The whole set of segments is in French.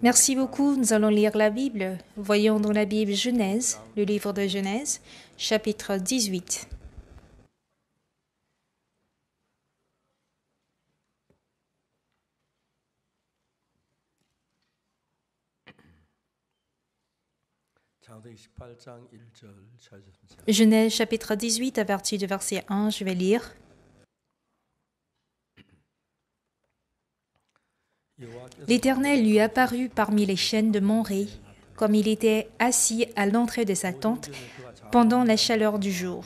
Merci beaucoup. Nous allons lire la Bible. Voyons dans la Bible Genèse, le livre de Genèse, chapitre 18. Genèse chapitre 18 à partir du verset 1, je vais lire. L'Éternel lui apparut parmi les chênes de Mamré, comme il était assis à l'entrée de sa tente pendant la chaleur du jour.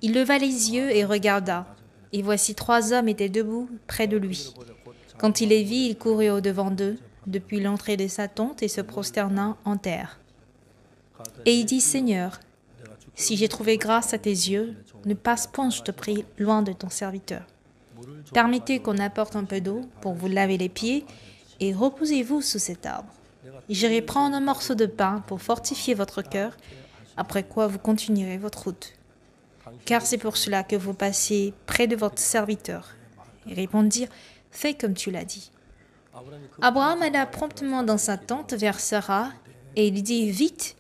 Il leva les yeux et regarda, et voici 3 hommes étaient debout près de lui. Quand il les vit, il courut au-devant d'eux, depuis l'entrée de sa tente, et se prosterna en terre. Et il dit, « Seigneur, si j'ai trouvé grâce à tes yeux, ne passe point, je te prie, loin de ton serviteur. Permettez qu'on apporte un peu d'eau pour vous laver les pieds, et reposez-vous sous cet arbre. J'irai prendre un morceau de pain pour fortifier votre cœur, après quoi vous continuerez votre route. Car c'est pour cela que vous passez près de votre serviteur. » Ils répondirent, « Fais comme tu l'as dit. » Abraham alla promptement dans sa tente vers Sarah, et il dit, « Vite,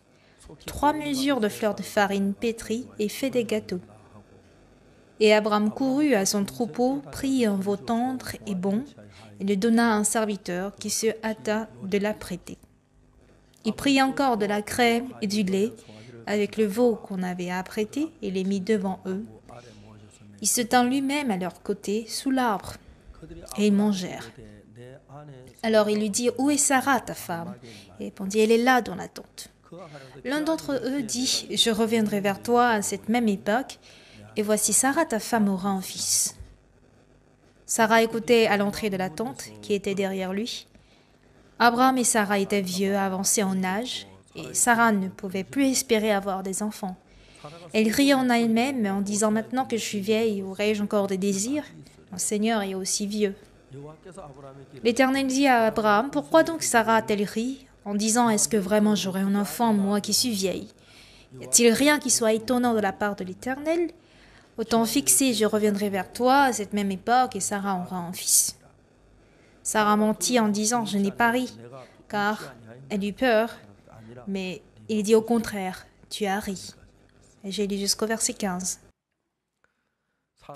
3 mesures de fleurs de farine pétrie et fais des gâteaux. » Et Abraham courut à son troupeau, prit un veau tendre et bon, et le donna à un serviteur qui se hâta de l'apprêter. Il prit encore de la crème et du lait avec le veau qu'on avait apprêté et les mit devant eux. Il se tint lui-même à leur côté sous l'arbre, et ils mangèrent. Alors il lui dit, « Où est Sarah, ta femme ?» Il répondit, « Elle est là dans la tente. » L'un d'entre eux dit, « Je reviendrai vers toi à cette même époque, et voici Sarah, ta femme, aura un fils. » Sarah écoutait à l'entrée de la tente, qui était derrière lui. Abraham et Sarah étaient vieux, avancés en âge, et Sarah ne pouvait plus espérer avoir des enfants. Elle riait en elle-même en disant, « Maintenant que je suis vieille, aurai-je encore des désirs? Mon Seigneur est aussi vieux. » L'Éternel dit à Abraham, « Pourquoi donc Sarah a-t-elle ri en disant, est-ce que vraiment j'aurai un enfant, moi qui suis vieille? Y a-t-il rien qui soit étonnant de la part de l'Éternel? Au temps fixé, je reviendrai vers toi à cette même époque et Sarah aura un fils. » Sarah mentit en disant, « Je n'ai pas ri, car elle eut peur. » Mais il dit au contraire, « Tu as ri. » Et j'ai lu jusqu'au verset 15.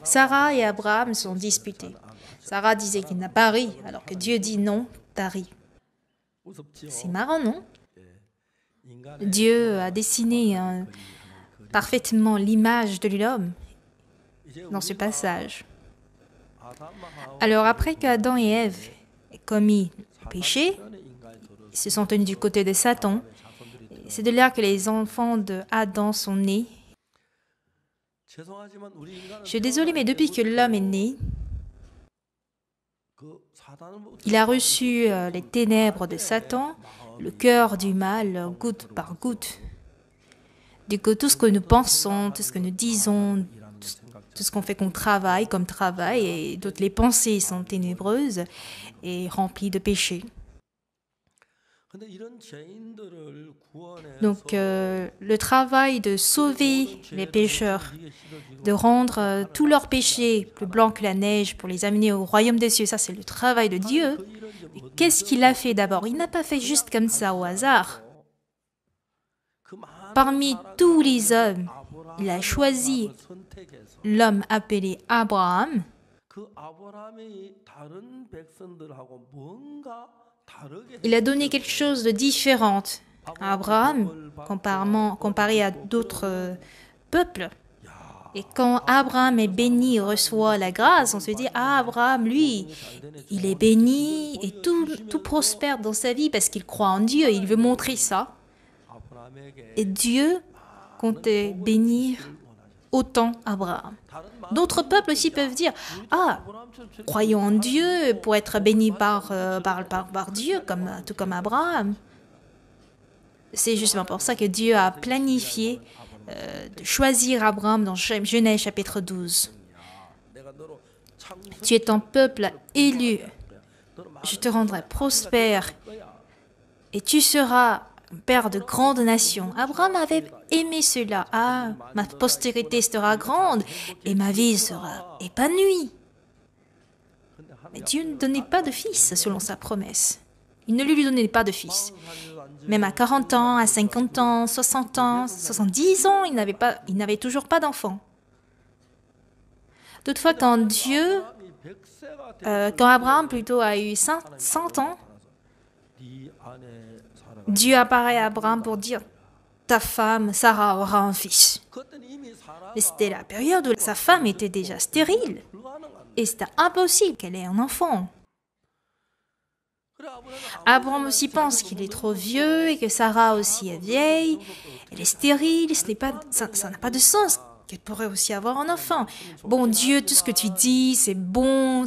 Sarah et Abraham sont disputés. Sarah disait qu'il n'a pas ri, alors que Dieu dit, « Non, t'as ri. » C'est marrant, non? Dieu a dessiné parfaitement l'image de l'homme dans ce passage. Alors après qu'Adam et Ève aient commis le péché, ils se sont tenus du côté de Satan. C'est de là que les enfants de Adam sont nés. Je suis désolée, mais depuis que l'homme est né, il a reçu les ténèbres de Satan, le cœur du mal, goutte par goutte. Du coup, tout ce que nous pensons, tout ce que nous disons, tout ce qu'on fait comme travail, et toutes les pensées sont ténébreuses et remplies de péchés. Donc, le travail de sauver les pécheurs, de rendre tous leurs péchés plus blancs que la neige pour les amener au royaume des cieux, ça c'est le travail de Dieu. Mais qu'est-ce qu'il a fait d'abord? Il n'a pas fait juste comme ça au hasard. Parmi tous les hommes, il a choisi l'homme appelé Abraham. Il a donné quelque chose de différent à Abraham comparé à d'autres peuples. Et quand Abraham est béni et reçoit la grâce, on se dit, ah, Abraham, lui, il est béni et tout prospère dans sa vie parce qu'il croit en Dieu et il veut montrer ça. Et Dieu comptait bénir autant Abraham. D'autres peuples aussi peuvent dire, ah, croyons en Dieu pour être bénis par Dieu, tout comme Abraham. C'est justement pour ça que Dieu a planifié de choisir Abraham dans Genèse chapitre 12. Tu es un peuple élu, je te rendrai prospère et tu seras père de grandes nations. Abraham avait aimé cela. Ah, ma postérité sera grande et ma vie sera épanouie. Mais Dieu ne donnait pas de fils selon sa promesse. Il ne lui donnait pas de fils. Même à 40 ans, à 50 ans, 60 ans, 70 ans, il n'avait toujours pas d'enfant. Toutefois, quand Abraham plutôt a eu 100 ans, Dieu apparaît à Abraham pour dire « Ta femme, Sarah, aura un fils ». Mais c'était la période où sa femme était déjà stérile. Et c'était impossible qu'elle ait un enfant. Abraham aussi pense qu'il est trop vieux et que Sarah aussi est vieille. Elle est stérile, ça n'a pas de sens qu'elle pourrait aussi avoir un enfant. Bon Dieu, tout ce que tu dis, c'est bon,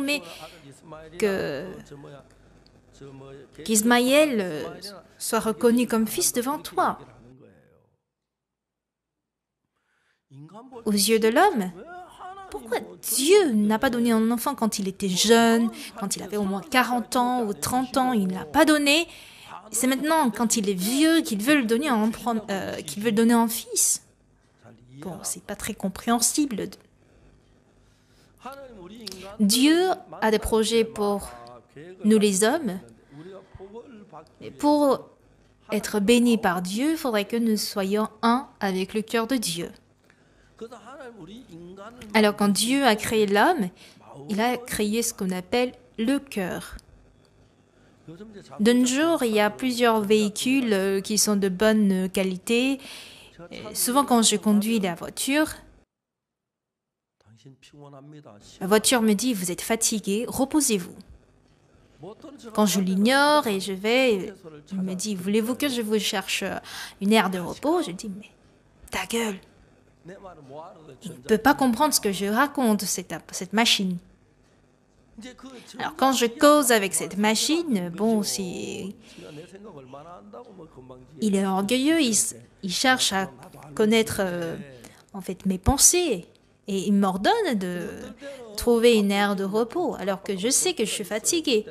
mais qu'Ismaël soit reconnu comme fils devant toi. Aux yeux de l'homme, pourquoi Dieu n'a pas donné un enfant quand il était jeune, quand il avait au moins 40 ans ou 30 ans, il ne l'a pas donné. C'est maintenant, quand il est vieux, qu'il veut le donner un fils. Bon, c'est pas très compréhensible. Dieu a des projets pour nous les hommes, mais pour être bénis par Dieu, il faudrait que nous soyons un avec le cœur de Dieu. Alors quand Dieu a créé l'homme, il a créé ce qu'on appelle le cœur. De nos jours, il y a plusieurs véhicules qui sont de bonne qualité. Souvent quand je conduis la voiture me dit « Vous êtes fatigué, reposez-vous ». Quand je l'ignore et il me dit « Voulez-vous que je vous cherche une aire de repos ?» Je dis « Mais ta gueule !» Il ne peut pas comprendre ce que je raconte, cette machine. Alors quand je cause avec cette machine, il est orgueilleux, il cherche à connaître mes pensées et il m'ordonne de trouver une aire de repos alors que je sais que je suis fatiguée.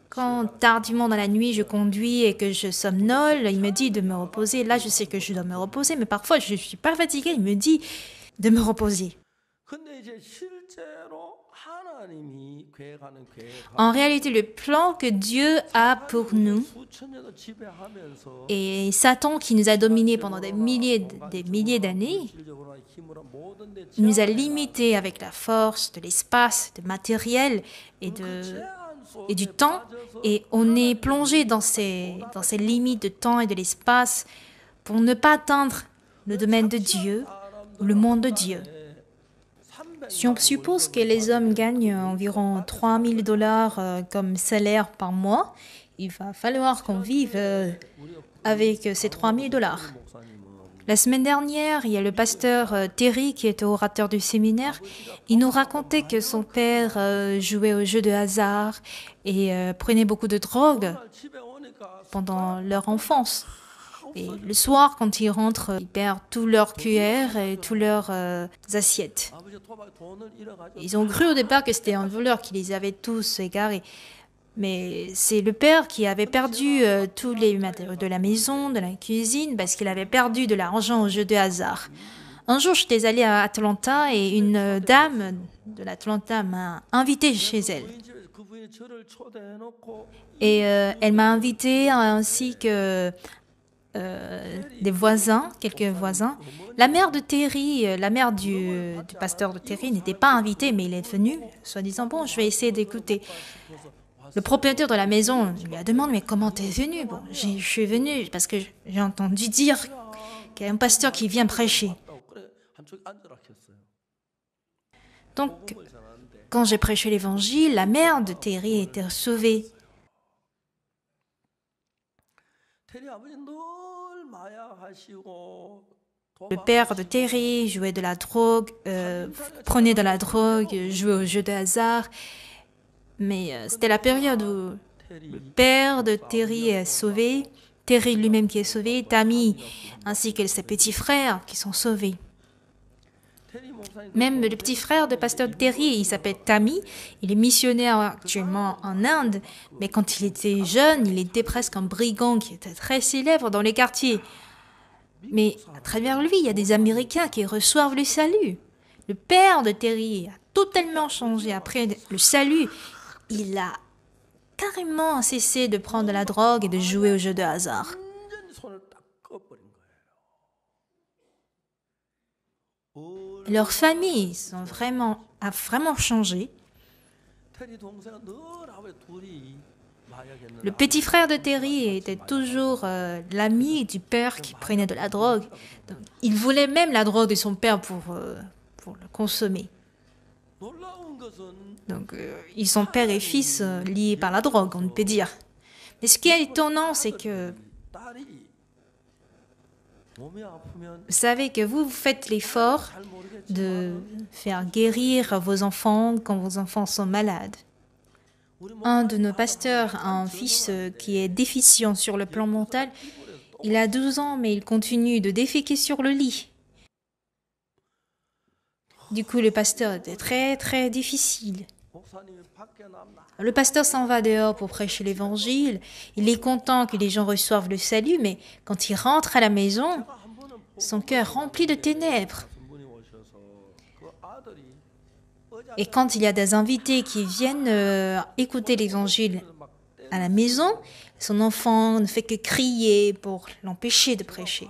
Quand tardivement dans la nuit je conduis et que je somnole, il me dit de me reposer. Là, je sais que je dois me reposer, mais parfois je ne suis pas fatiguée, il me dit de me reposer. En réalité, le plan que Dieu a pour nous et Satan qui nous a dominés pendant des milliers d'années, il nous a limités avec la force de l'espace, de matériel et du temps, et on est plongé dans ces limites de temps et de l'espace pour ne pas atteindre le domaine de Dieu ou le monde de Dieu. Si on suppose que les hommes gagnent environ $3 000 comme salaire par mois, il va falloir qu'on vive avec ces $3 000. La semaine dernière, il y a le pasteur Terry qui était orateur du séminaire. Il nous racontait que son père jouait aux jeux de hasard et prenait beaucoup de drogue pendant leur enfance. Et le soir, quand ils rentrent, ils perdent tous leurs cuillères et tous leurs assiettes. Ils ont cru au départ que c'était un voleur qui les avait tous égarés. Mais c'est le père qui avait perdu tous les matériaux de la maison, de la cuisine, parce qu'il avait perdu de l'argent au jeu de hasard. Un jour, j'étais allée à Atlanta et une dame de l'Atlanta m'a invitée chez elle. Et elle m'a invitée ainsi que des voisins, quelques voisins. La mère de Terry, la mère du pasteur de Terry n'était pas invitée, mais il est venu, soi-disant, bon, je vais essayer d'écouter. Le propriétaire de la maison lui a demandé, mais comment t'es venu? Bon, je suis venu parce que j'ai entendu dire qu'il y a un pasteur qui vient prêcher. Donc, quand j'ai prêché l'évangile, la mère de Terry était sauvée. Le père de Terry jouait de la drogue, prenait de la drogue, jouait aux jeux de hasard. Mais c'était la période où le père de Terry est sauvé, Terry lui-même qui est sauvé, Tammy ainsi que ses petits frères qui sont sauvés. Même le petit frère de pasteur Terry, il s'appelle Tammy, il est missionnaire actuellement en Inde, mais quand il était jeune, il était presque un brigand qui était très célèbre dans les quartiers. Mais à travers lui, il y a des Américains qui reçoivent le salut. Le père de Terry totalement changé. Après le salut, il a carrément cessé de prendre de la drogue et de jouer aux jeux de hasard. Leur famille a vraiment changé. Le petit frère de Terry était toujours l'ami du père qui prenait de la drogue. Donc, il voulait même la drogue de son père pour le consommer. Donc, ils sont père et fils liés par la drogue, on peut dire. Mais ce qui est étonnant, c'est que vous savez que vous faites l'effort de faire guérir vos enfants quand vos enfants sont malades. Un de nos pasteurs a un fils qui est déficient sur le plan mental. Il a 12 ans, mais il continue de déféquer sur le lit. Du coup, le pasteur était très, très difficile. Le pasteur s'en va dehors pour prêcher l'évangile. Il est content que les gens reçoivent le salut, mais quand il rentre à la maison, son cœur rempli de ténèbres. Et quand il y a des invités qui viennent écouter l'évangile à la maison, son enfant ne fait que crier pour l'empêcher de prêcher.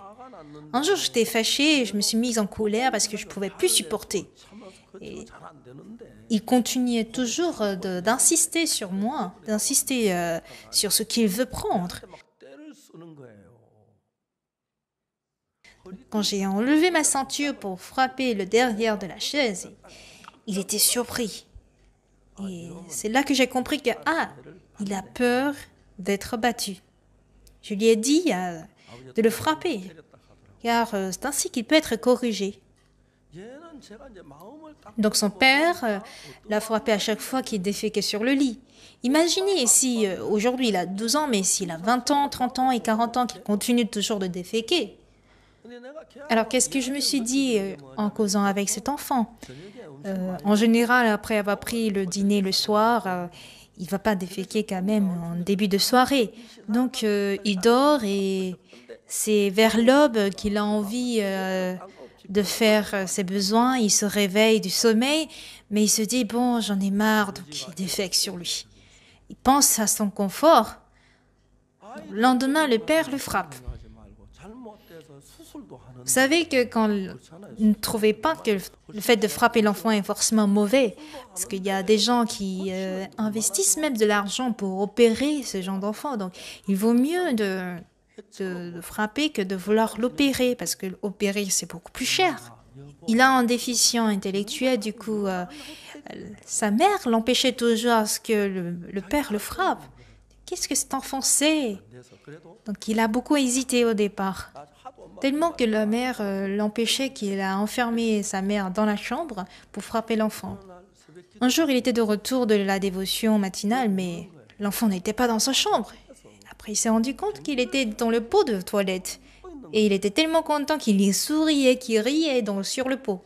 Un jour, j'étais fâchée et je me suis mise en colère parce que je ne pouvais plus supporter. Et il continuait toujours d'insister sur moi, d'insister sur ce qu'il veut prendre. Quand j'ai enlevé ma ceinture pour frapper le derrière de la chaise, il était surpris. Et c'est là que j'ai compris que, il a peur d'être battu. Je lui ai dit de le frapper, car c'est ainsi qu'il peut être corrigé. Donc son père l'a frappé à chaque fois qu'il déféquait sur le lit. Imaginez si aujourd'hui il a 12 ans, mais s'il a 20 ans, 30 ans et 40 ans, qu'il continue toujours de déféquer. Alors qu'est-ce que je me suis dit en causant avec cet enfant? En général, après avoir pris le dîner le soir, il ne va pas déféquer quand même en début de soirée. Donc il dort et c'est vers l'aube qu'il a envie de faire ses besoins. Il se réveille du sommeil, mais il se dit, bon, j'en ai marre, donc il défèque sur lui. Il pense à son confort. Le lendemain, le père le frappe. Vous savez que quand vous ne trouvez pas que le fait de frapper l'enfant est forcément mauvais, parce qu'il y a des gens qui investissent même de l'argent pour opérer ce genre d'enfant. Donc, il vaut mieux de frapper que de vouloir l'opérer, parce que l'opérer, c'est beaucoup plus cher. Il a un déficient intellectuel, du coup, sa mère l'empêchait toujours à ce que le père le frappe. Qu'est-ce que cet enfant sait? Donc, il a beaucoup hésité au départ. Tellement que la mère l'empêchait qu'il a enfermé sa mère dans la chambre pour frapper l'enfant. Un jour, il était de retour de la dévotion matinale, mais l'enfant n'était pas dans sa chambre. Après, il s'est rendu compte qu'il était dans le pot de toilette. Et il était tellement content qu'il y souriait, qu'il riait sur le pot.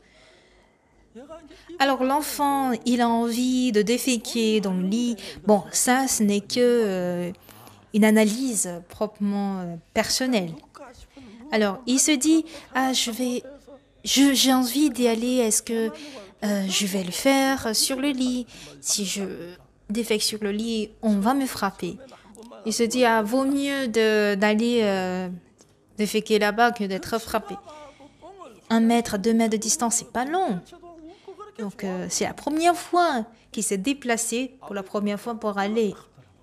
Alors l'enfant, il a envie de déféquer dans le lit. Bon, ça, ce n'est que une analyse proprement personnelle. Alors, il se dit, j'ai envie d'y aller, est-ce que je vais le faire sur le lit? Si je défèque sur le lit, on va me frapper. Il se dit, vaut mieux d'aller déféquer là-bas que d'être frappé. 1 mètre, 2 mètres de distance, c'est pas long. Donc, c'est la première fois qu'il s'est déplacé pour la première fois pour aller.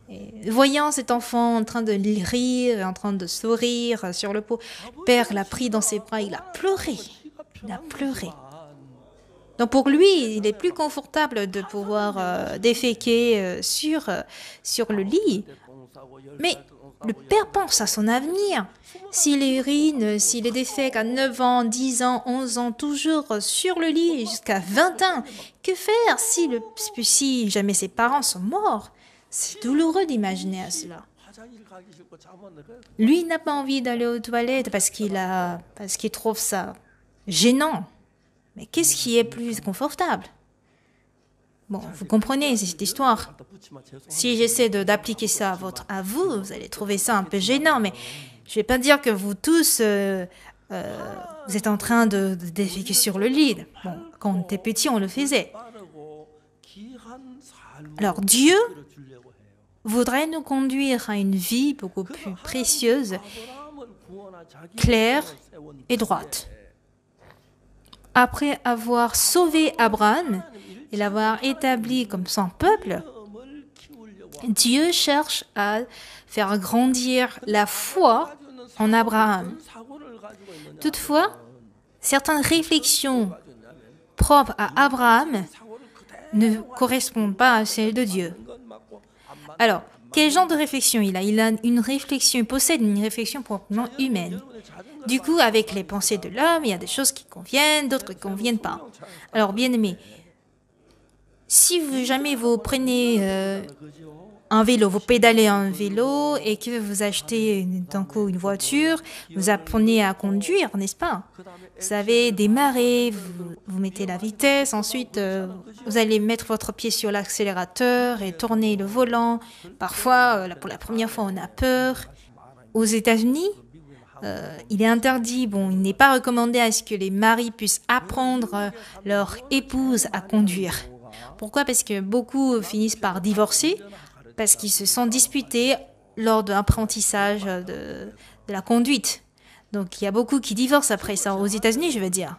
Et voyant cet enfant en train de rire, en train de sourire sur le pot, le père l'a pris dans ses bras, il a pleuré. Il a pleuré. Donc pour lui, il est plus confortable de pouvoir déféquer sur le lit. Mais le père pense à son avenir. S'il urine, s'il est défèque à 9 ans, 10 ans, 11 ans, toujours sur le lit jusqu'à 20 ans, que faire si jamais ses parents sont morts? C'est douloureux d'imaginer à cela. Lui n'a pas envie d'aller aux toilettes parce qu'il trouve ça gênant. Mais qu'est-ce qui est plus confortable? Bon, vous comprenez cette histoire. Si j'essaie d'appliquer ça à vous, vous allez trouver ça un peu gênant, mais je ne vais pas dire que vous tous, vous êtes en train de déféquer sur le lit. Bon, quand on était petit, on le faisait. Alors Dieu voudrait nous conduire à une vie beaucoup plus précieuse, claire et droite. Après avoir sauvé Abraham et l'avoir établi comme son peuple, Dieu cherche à faire grandir la foi en Abraham. Toutefois, certaines réflexions propres à Abraham ne correspondent pas à celles de Dieu. Alors, quel genre de réflexion il a? Il possède une réflexion proprement humaine. Du coup, avec les pensées de l'homme, il y a des choses qui conviennent, d'autres qui ne conviennent pas. Alors, bien aimé, si jamais vous prenez un vélo, vous pédalez un vélo et que vous achetez d'un coup une voiture, vous apprenez à conduire, n'est-ce pas? Vous avez démarré, vous mettez la vitesse, ensuite vous allez mettre votre pied sur l'accélérateur et tourner le volant. Parfois, pour la première fois, on a peur. Aux États-Unis, il est interdit, il n'est pas recommandé à ce que les maris puissent apprendre leur épouse à conduire. Pourquoi? Parce que beaucoup finissent par divorcer, parce qu'ils se sont disputés lors de l'apprentissage de la conduite. Donc il y a beaucoup qui divorcent après ça, aux États-Unis, je veux dire.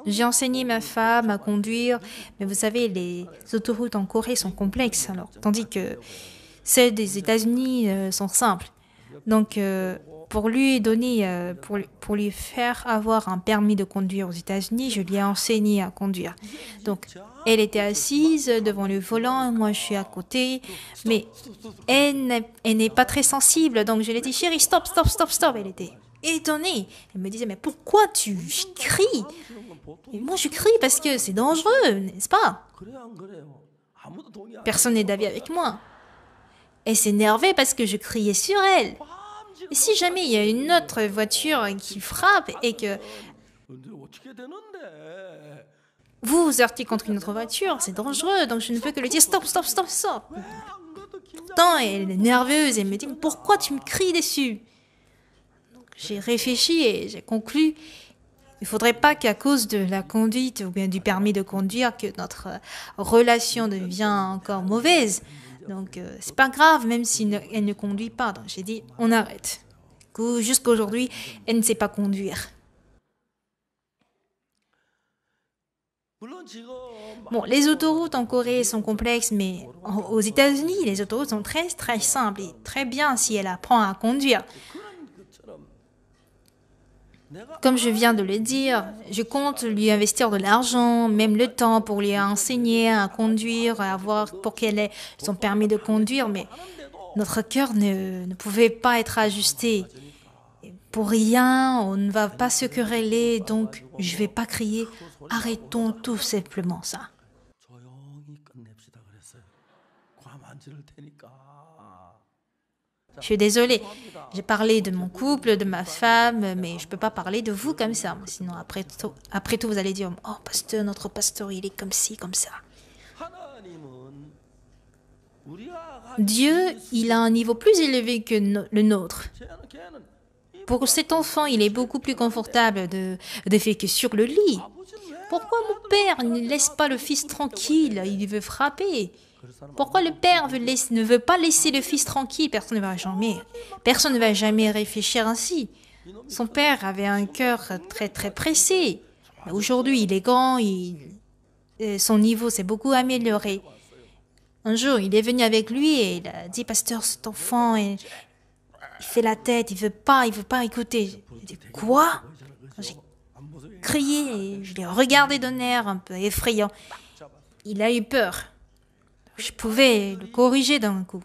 J'ai enseigné ma femme à conduire, mais vous savez, les autoroutes en Corée sont complexes, alors, tandis que celles des États-Unis sont simples. Donc pour lui faire avoir un permis de conduire aux États-Unis, je lui ai enseigné à conduire. Donc, elle était assise devant le volant, moi je suis à côté, mais elle n'est pas très sensible, donc je lui ai dit, chérie, stop, stop, stop, stop. Elle était étonnée. Elle me disait, mais pourquoi tu cries? Et moi je crie parce que c'est dangereux, n'est-ce pas? Personne n'est d'avis avec moi. Elle s'énervait parce que je criais sur elle. Et si jamais il y a une autre voiture qui frappe et que vous vous heurtez contre une autre voiture, c'est dangereux, donc je ne peux que lui dire stop, stop, stop, stop. Pourtant, elle est nerveuse et elle me dit, mais pourquoi tu me cries dessus? Donc, j'ai réfléchi et j'ai conclu, il ne faudrait pas qu'à cause de la conduite ou bien du permis de conduire, que notre relation devient encore mauvaise. Donc, c'est pas grave, même si elle ne conduit pas. Donc, j'ai dit, on arrête. Jusqu'à aujourd'hui, elle ne sait pas conduire. Bon, les autoroutes en Corée sont complexes, mais aux États-Unis, les autoroutes sont très, très simples et très bien si elle apprend à conduire. Comme je viens de le dire, je compte lui investir de l'argent, même le temps pour lui enseigner à conduire, pour qu'elle ait son permis de conduire, mais notre cœur ne pouvait pas être ajusté. Pour rien, on ne va pas se quereller, donc je ne vais pas crier. Arrêtons tout simplement ça. Je suis désolée, j'ai parlé de mon couple, de ma femme, mais je ne peux pas parler de vous comme ça. Sinon, après tout, vous allez dire, oh pasteur, notre pasteur, il est comme ci, comme ça. Dieu, il a un niveau plus élevé que le nôtre. Pour cet enfant, il est beaucoup plus confortable de faire que sur le lit. Pourquoi mon père ne laisse pas le fils tranquille? Il veut frapper. Pourquoi le père ne veut pas laisser le fils tranquille? Personne ne va jamais réfléchir ainsi. Son père avait un cœur très très pressé. Aujourd'hui, il est grand, son niveau s'est beaucoup amélioré. Un jour, il est venu avec lui et il a dit, pasteur, cet enfant, il fait la tête, il veut pas écouter. J'ai dit, quoi? J'ai crié et je l'ai regardé d'un air un peu effrayant. Il a eu peur. Je pouvais le corriger d'un coup.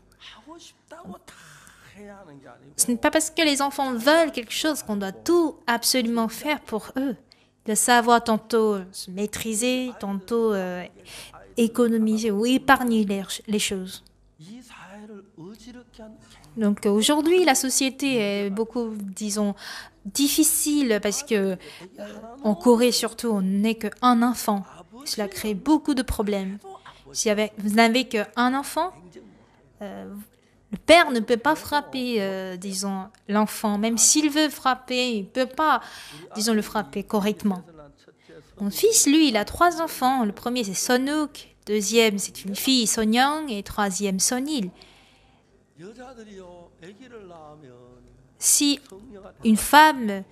Ce n'est pas parce que les enfants veulent quelque chose qu'on doit tout absolument faire pour eux. De savoir tantôt se maîtriser, tantôt économiser ou épargner les choses. Donc aujourd'hui, la société est beaucoup, disons, difficile parce que en Corée surtout, on n'est qu'un enfant. Cela crée beaucoup de problèmes. Si vous n'avez qu'un enfant, le père ne peut pas frapper, disons, l'enfant. Même s'il veut frapper, il ne peut pas, disons, le frapper correctement. Mon fils, lui, il a 3 enfants. Le premier, c'est Sonuk. deuxième, c'est une fille, Sonyoung, et troisième, Sonil. Si une femme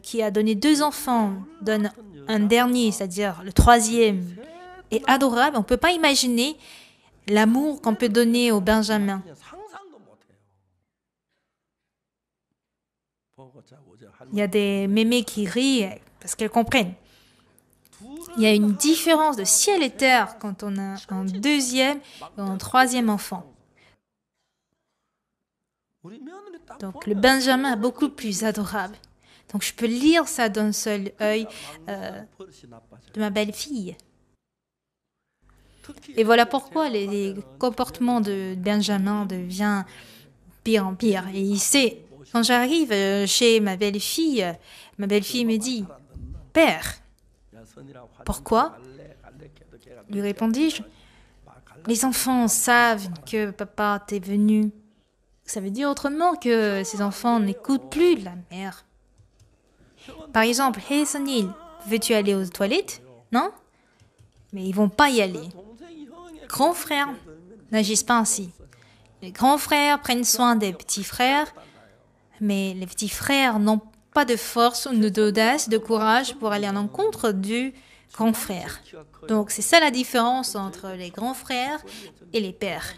qui a donné 2 enfants donne un dernier, c'est-à-dire le troisième, est adorable, on ne peut pas imaginer l'amour qu'on peut donner au Benjamin. Il y a des mémés qui rient parce qu'elles comprennent. Il y a une différence de ciel et terre quand on a un deuxième ou un troisième enfant. Donc le Benjamin est beaucoup plus adorable. Donc je peux lire ça d'un seul œil de ma belle-fille. Et voilà pourquoi les comportements de Benjamin deviennent pire en pire. Et il sait, quand j'arrive chez ma belle-fille me dit « Père, pourquoi ?» Lui répondis-je, « Les enfants savent que papa t'est venu. » Ça veut dire autrement que ces enfants n'écoutent plus la mère. Par exemple, « Hey Sonil, veux-tu aller aux toilettes ?» Non? Mais ils vont pas y aller. Grands frères n'agissent pas ainsi. Les grands frères prennent soin des petits frères, mais les petits frères n'ont pas de force, ou d'audace, de courage pour aller à l'encontre du grand frère. Donc c'est ça la différence entre les grands frères et les pères.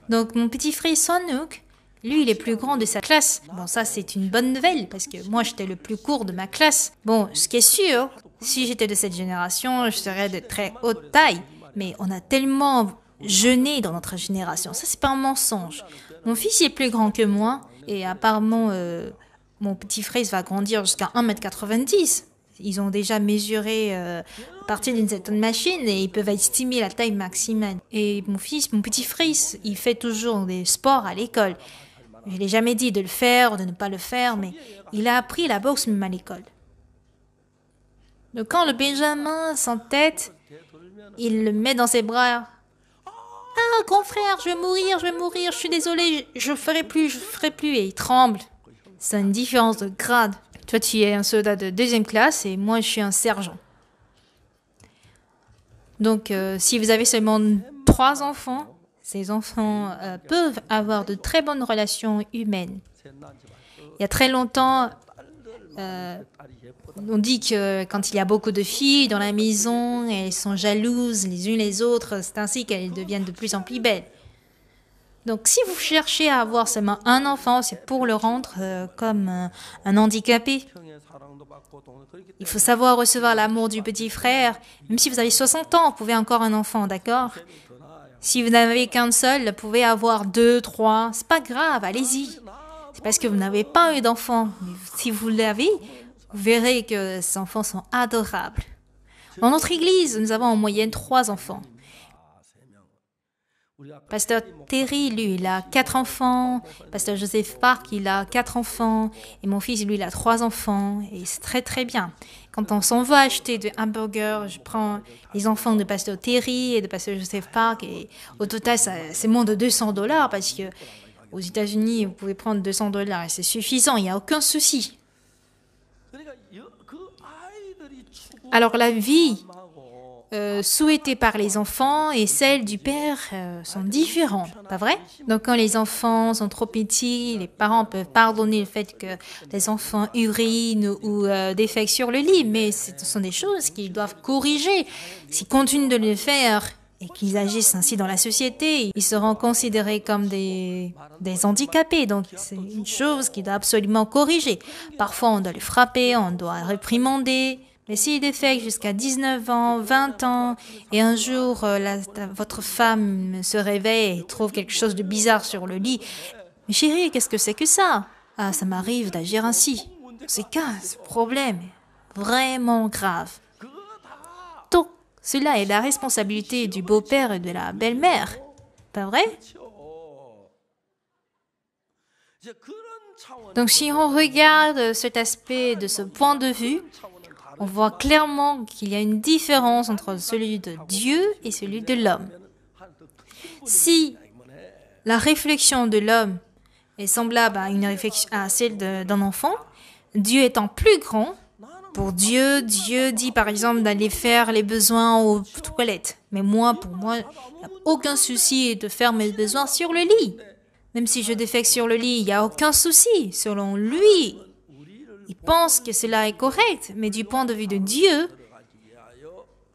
Donc mon petit frère Sonuk, lui il est plus grand de sa classe. Bon ça c'est une bonne nouvelle parce que moi j'étais le plus court de ma classe. Bon ce qui est sûr, si j'étais de cette génération, je serais de très haute taille. Mais on a tellement jeûné dans notre génération. Ça, c'est pas un mensonge. Mon fils il est plus grand que moi. Et apparemment, mon petit frère va grandir jusqu'à 1,90 m. Ils ont déjà mesuré à partir d'une certaine machine et ils peuvent estimer la taille maximale. Et mon petit frère, il fait toujours des sports à l'école. Je ne l'ai jamais dit de le faire ou de ne pas le faire, mais il a appris la boxe même à l'école. Donc quand le Benjamin s'entête, il le met dans ses bras. « Ah, grand frère, je vais mourir, je suis désolé, je ferai plus. » Et il tremble. C'est une différence de grade. Toi, tu es un soldat de 2e classe et moi, je suis un sergent. Donc, si vous avez seulement 3 enfants, ces enfants peuvent avoir de très bonnes relations humaines. Il y a très longtemps, on dit que quand il y a beaucoup de filles dans la maison, elles sont jalouses les unes les autres, c'est ainsi qu'elles deviennent de plus en plus belles. Donc si vous cherchez à avoir seulement un enfant, c'est pour le rendre comme un handicapé. Il faut savoir recevoir l'amour du petit frère. Même si vous avez 60 ans, vous pouvez encore un enfant, d'accord? Si vous n'avez qu'un seul, vous pouvez avoir 2, 3, c'est pas grave, allez-y. C'est parce que vous n'avez pas eu d'enfant. Si vous l'avez, vous verrez que ces enfants sont adorables. Dans notre église, nous avons en moyenne 3 enfants. Pasteur Terry, lui, il a 4 enfants. Pasteur Joseph Park, il a 4 enfants. Et mon fils, lui, il a 3 enfants. Et c'est très, très bien. Quand on s'en va acheter des hamburgers, je prends les enfants de Pasteur Terry et de Pasteur Joseph Park. Et au total, c'est moins de $200 parce que aux États-Unis, vous pouvez prendre $200 et c'est suffisant. Il n'y a aucun souci. Alors, la vie souhaitées par les enfants et celles du père sont différentes, pas vrai? Donc quand les enfants sont trop petits, les parents peuvent pardonner le fait que les enfants urinent ou défèquent sur le lit, mais ce sont des choses qu'ils doivent corriger. S'ils continuent de le faire et qu'ils agissent ainsi dans la société, ils seront considérés comme des handicapés. Donc c'est une chose qu'il doit absolument corriger. Parfois on doit le frapper, on doit réprimander. Mais s'il défèque jusqu'à 19 ans, 20 ans, et un jour, votre femme se réveille et trouve quelque chose de bizarre sur le lit, « Mais chérie, qu'est-ce que c'est que ça ?»« Ah, ça m'arrive d'agir ainsi. » C'est qu'un problème vraiment grave. Donc, cela est la responsabilité du beau-père et de la belle-mère. Pas vrai? Donc, si on regarde cet aspect de ce point de vue, on voit clairement qu'il y a une différence entre celui de Dieu et celui de l'homme. Si la réflexion de l'homme est semblable à celle d'un enfant, Dieu étant plus grand, Pour Dieu, Dieu dit par exemple d'aller faire les besoins aux toilettes. Mais moi, pour moi, il n'y a aucun souci de faire mes besoins sur le lit. Même si je défecte sur le lit, il n'y a aucun souci. Selon lui, il pense que cela est correct. Mais du point de vue de Dieu,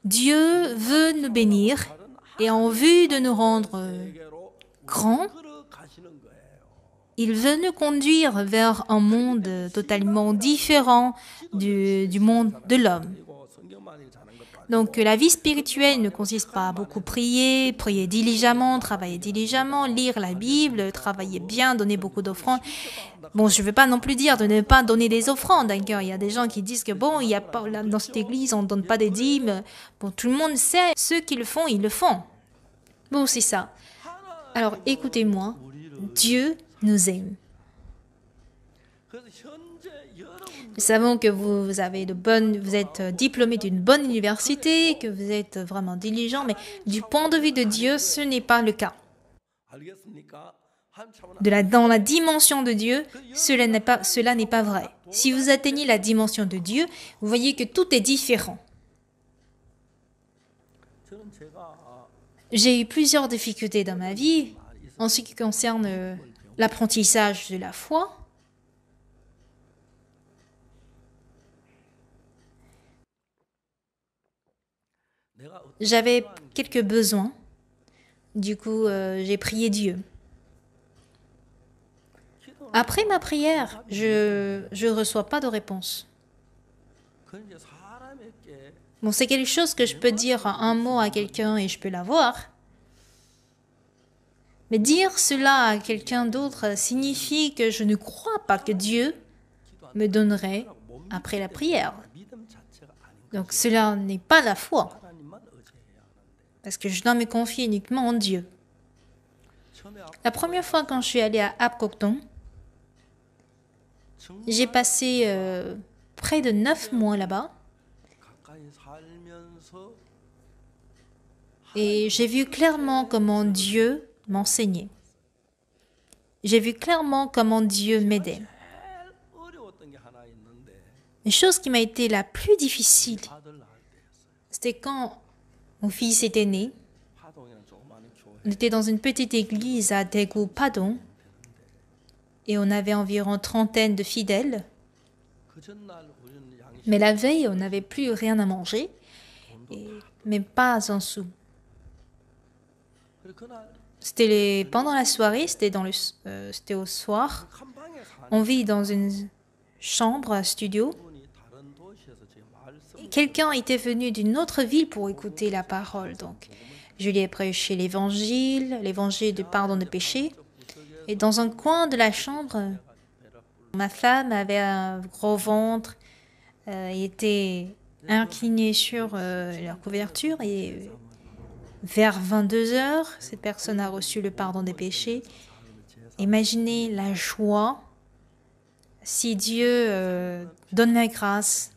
Dieu veut nous bénir et en vue de nous rendre grands, il veut nous conduire vers un monde totalement différent du monde de l'homme. Donc la vie spirituelle ne consiste pas à beaucoup prier, prier diligemment, travailler diligemment, lire la Bible, travailler bien, donner beaucoup d'offrandes. Bon, je ne veux pas non plus dire de ne pas donner des offrandes, d'accord. Il y a des gens qui disent que bon, il y a pas, là, dans cette église, on ne donne pas des dîmes. Bon, tout le monde sait, ceux qui le font, ils le font. Bon, c'est ça. Alors écoutez-moi, Dieu nous aime. Nous savons que vous êtes diplômé d'une bonne université, que vous êtes vraiment diligent, mais du point de vue de Dieu, ce n'est pas le cas. Dans la dimension de Dieu, cela n'est pas vrai. Si vous atteignez la dimension de Dieu, vous voyez que tout est différent. J'ai eu plusieurs difficultés dans ma vie en ce qui concerne l'apprentissage de la foi. J'avais quelques besoins. Du coup, j'ai prié Dieu. Après ma prière, je ne reçois pas de réponse. Bon, c'est quelque chose que je peux dire un mot à quelqu'un et je peux l'avoir. Mais dire cela à quelqu'un d'autre signifie que je ne crois pas que Dieu me donnerait après la prière. Donc cela n'est pas la foi. Parce que je dois me confier uniquement en Dieu. La première fois quand je suis allée à Apgujeong, j'ai passé près de 9 mois là-bas. Et j'ai vu clairement comment Dieu m'enseignait. J'ai vu clairement comment Dieu m'aidait. Une chose qui m'a été la plus difficile, c'était quand mon fils était né. On était dans une petite église à Daegu, Padong, et on avait environ trentaine de fidèles. Mais la veille, on n'avait plus rien à manger, et même pas un sou. Pendant la soirée, c'était au soir. On vit dans une chambre, un studio. Quelqu'un était venu d'une autre ville pour écouter la parole. Donc, je lui ai prêché l'évangile du pardon des péchés. Et dans un coin de la chambre, ma femme avait un gros ventre, était inclinée sur la couverture et vers 22 heures, cette personne a reçu le pardon des péchés. Imaginez la joie si Dieu donne la grâce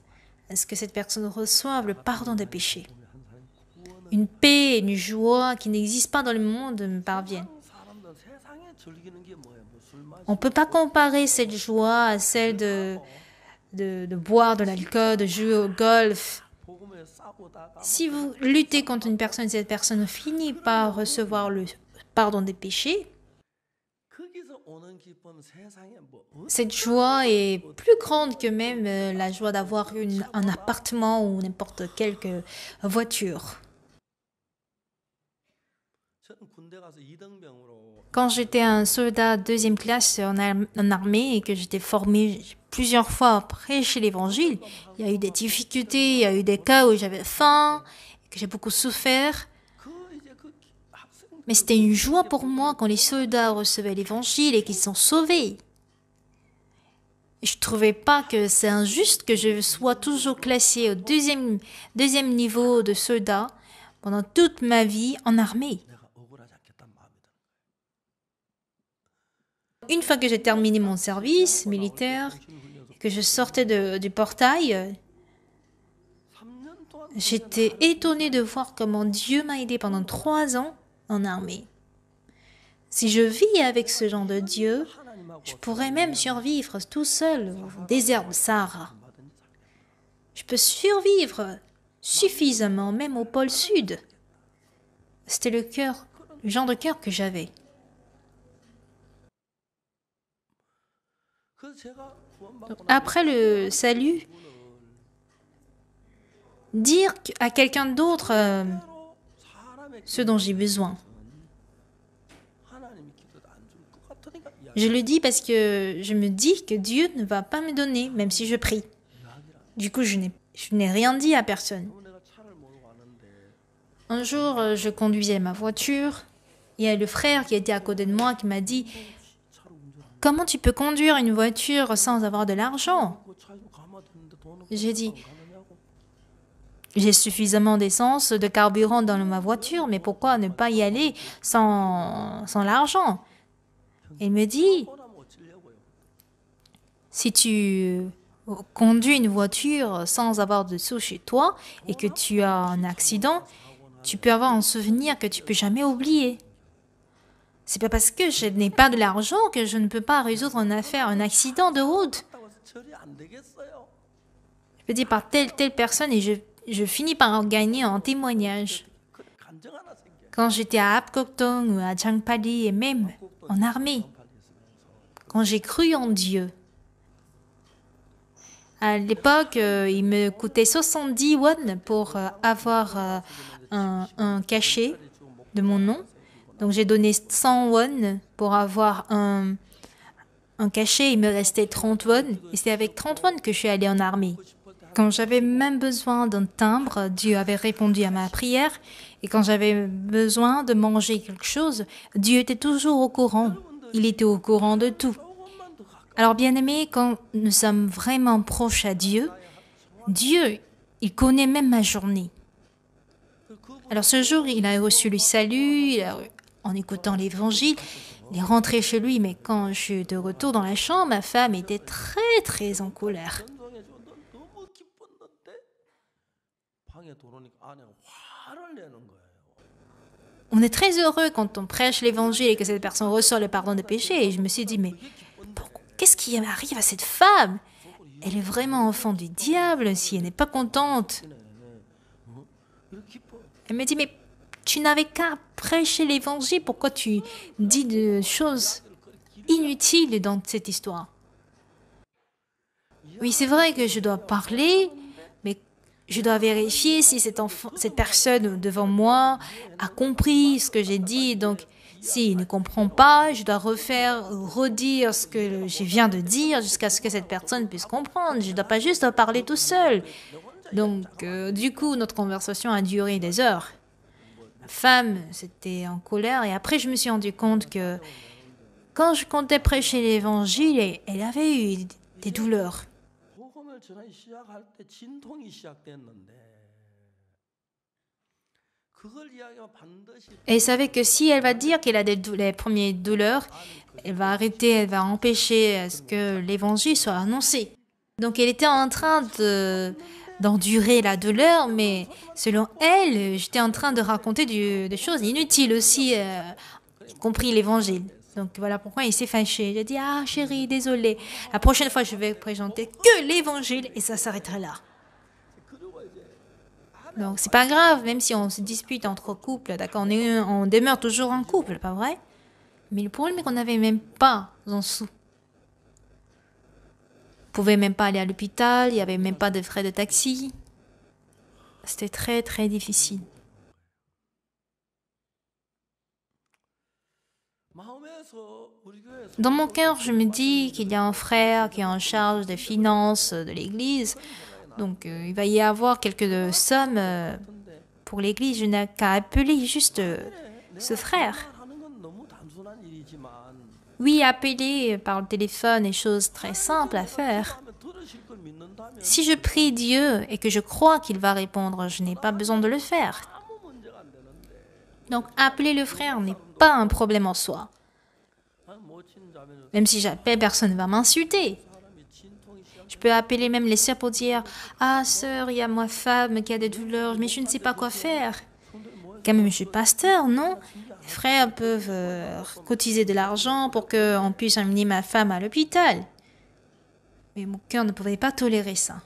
à ce que cette personne reçoive le pardon des péchés. Une paix, une joie qui n'existe pas dans le monde me parviennent. On ne peut pas comparer cette joie à celle de boire de l'alcool, de jouer au golf. Si vous luttez contre une personne et cette personne finit par recevoir le pardon des péchés, cette joie est plus grande que même la joie d'avoir un appartement ou n'importe quelle voiture. Quand j'étais un soldat deuxième classe en armée et que j'étais formé plusieurs fois à prêcher l'évangile, il y a eu des difficultés, il y a eu des cas où j'avais faim, que j'ai beaucoup souffert. Mais c'était une joie pour moi quand les soldats recevaient l'évangile et qu'ils sont sauvés. Je ne trouvais pas que c'est injuste que je sois toujours classé au deuxième niveau de soldat pendant toute ma vie en armée. Une fois que j'ai terminé mon service militaire, que je sortais du portail, j'étais étonnée de voir comment Dieu m'a aidé pendant 3 ans en armée. Si je vis avec ce genre de Dieu, je pourrais même survivre tout seul au désert de Sahara. Je peux survivre suffisamment, même au pôle sud. C'était le genre de cœur que j'avais. Après le salut, dire à quelqu'un d'autre ce dont j'ai besoin. Je le dis parce que je me dis que Dieu ne va pas me donner, même si je prie. Du coup, je n'ai rien dit à personne. Un jour, je conduisais ma voiture. Il y a le frère qui était à côté de moi qui m'a dit « Comment tu peux conduire une voiture sans avoir de l'argent ?» J'ai dit « J'ai suffisamment d'essence, de carburant dans ma voiture, mais pourquoi ne pas y aller sans l'argent ?» Il me dit « Si tu conduis une voiture sans avoir de sous chez toi et que tu as un accident, tu peux avoir un souvenir que tu peux jamais oublier. C'est pas parce que je n'ai pas de l'argent que je ne peux pas résoudre une affaire, un accident de route. Je peux dire par telle personne et je finis par en gagner un témoignage. Quand j'étais à Apkoktong ou à Changpali et même en armée, quand j'ai cru en Dieu. À l'époque, il me coûtait 70 won pour avoir un cachet de mon nom. Donc j'ai donné 100 won pour avoir un cachet. Il me restait 30 won. Et c'est avec 30 won que je suis allée en armée. Quand j'avais même besoin d'un timbre, Dieu avait répondu à ma prière. Et quand j'avais besoin de manger quelque chose, Dieu était toujours au courant. Il était au courant de tout. Alors bien aimé, quand nous sommes vraiment proches à Dieu, il connaît même ma journée. Alors ce jour, il a reçu le salut, en écoutant l'évangile, il est rentré chez lui, mais quand je suis de retour dans la chambre, ma femme était très très en colère. On est très heureux quand on prêche l'évangile et que cette personne reçoit le pardon des péchés. Et je me suis dit, mais qu'est-ce qui arrive à cette femme? Elle est vraiment enfant du diable si elle n'est pas contente. Elle me dit, mais tu n'avais qu'à prêcher l'évangile, pourquoi tu dis des choses inutiles dans cette histoire? Oui, c'est vrai que je dois parler, mais je dois vérifier si cette personne devant moi a compris ce que j'ai dit. Donc, s'il ne comprend pas, je dois redire ce que je viens de dire jusqu'à ce que cette personne puisse comprendre. Je ne dois pas juste parler tout seul. Donc, du coup, notre conversation a duré des heures. Ma femme, c'était en colère. Et après, je me suis rendu compte que quand je comptais prêcher l'évangile, elle avait eu des douleurs. Et elle savait que si elle va dire qu'elle a les premières douleurs, elle va arrêter, elle va empêcher à ce que l'évangile soit annoncé. Donc elle était en train d'endurer la douleur, mais selon elle, j'étais en train de raconter des choses inutiles aussi, y compris l'évangile. Donc voilà pourquoi il s'est fâché. J'ai dit, ah chérie, désolée. La prochaine fois, je vais présenter que l'évangile et ça s'arrêtera là. Donc c'est pas grave, même si on se dispute entre couples, d'accord, on demeure toujours en couple, pas vrai? Mais le problème est qu'on n'avait même pas un sou. On pouvait même pas aller à l'hôpital, il n'y avait même pas de frais de taxi. C'était très très difficile. Dans mon cœur, je me dis qu'il y a un frère qui est en charge des finances de l'église. Donc, il va y avoir quelques sommes pour l'église. Je n'ai qu'à appeler juste ce frère. Oui, appeler par le téléphone est chose très simple à faire. Si je prie Dieu et que je crois qu'il va répondre, je n'ai pas besoin de le faire. Donc, appeler le frère n'est pas un problème en soi. Même si j'appelle, personne ne va m'insulter. Je peux appeler même les sœurs pour dire « Ah, sœur, il y a ma femme qui a des douleurs, mais je ne sais pas quoi faire. » Quand même, je suis pasteur, non? Les frères peuvent cotiser de l'argent pour qu'on puisse amener ma femme à l'hôpital. Mais mon cœur ne pouvait pas tolérer ça.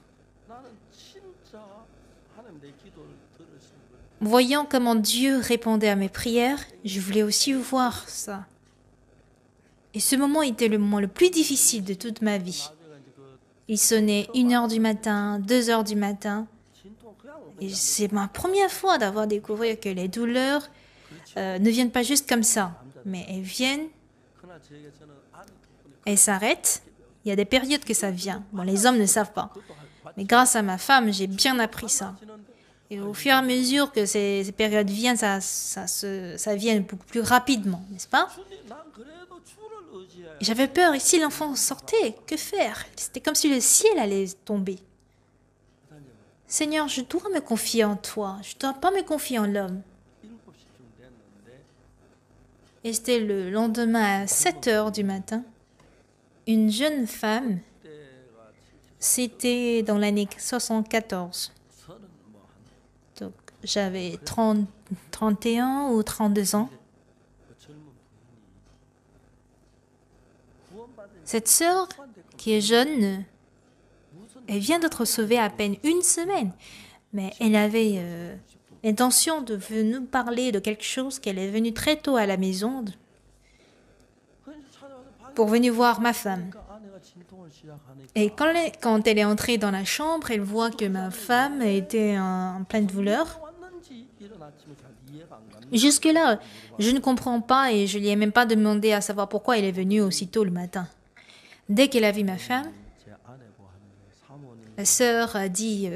Voyant comment Dieu répondait à mes prières, je voulais aussi voir ça. Et ce moment était le moment le plus difficile de toute ma vie. Il sonnait 1h du matin, 2h du matin. Et c'est ma première fois d'avoir découvert que les douleurs ne viennent pas juste comme ça, mais elles viennent, elles s'arrêtent. Il y a des périodes que ça vient. Bon, les hommes ne savent pas. Mais grâce à ma femme, j'ai bien appris ça. Et au fur et à mesure que ces périodes viennent, ça vient beaucoup plus rapidement, n'est-ce pas? J'avais peur, et si l'enfant sortait, que faire? C'était comme si le ciel allait tomber. Seigneur, je dois me confier en toi, je ne dois pas me confier en l'homme. Et c'était le lendemain à 7h du matin. Une jeune femme, c'était dans l'année 74. Donc j'avais 31 ou 32 ans. Cette sœur, qui est jeune, elle vient d'être sauvée à peine 1 semaine, mais elle avait l'intention de nous parler de quelque chose qu'elle est venue très tôt à la maison pour venir voir ma femme. Et quand elle est entrée dans la chambre, elle voit que ma femme était en pleine douleur. Jusque-là, je ne comprends pas et je ne lui ai même pas demandé à savoir pourquoi elle est venue aussitôt le matin. Dès qu'elle a vu ma femme, la sœur a dit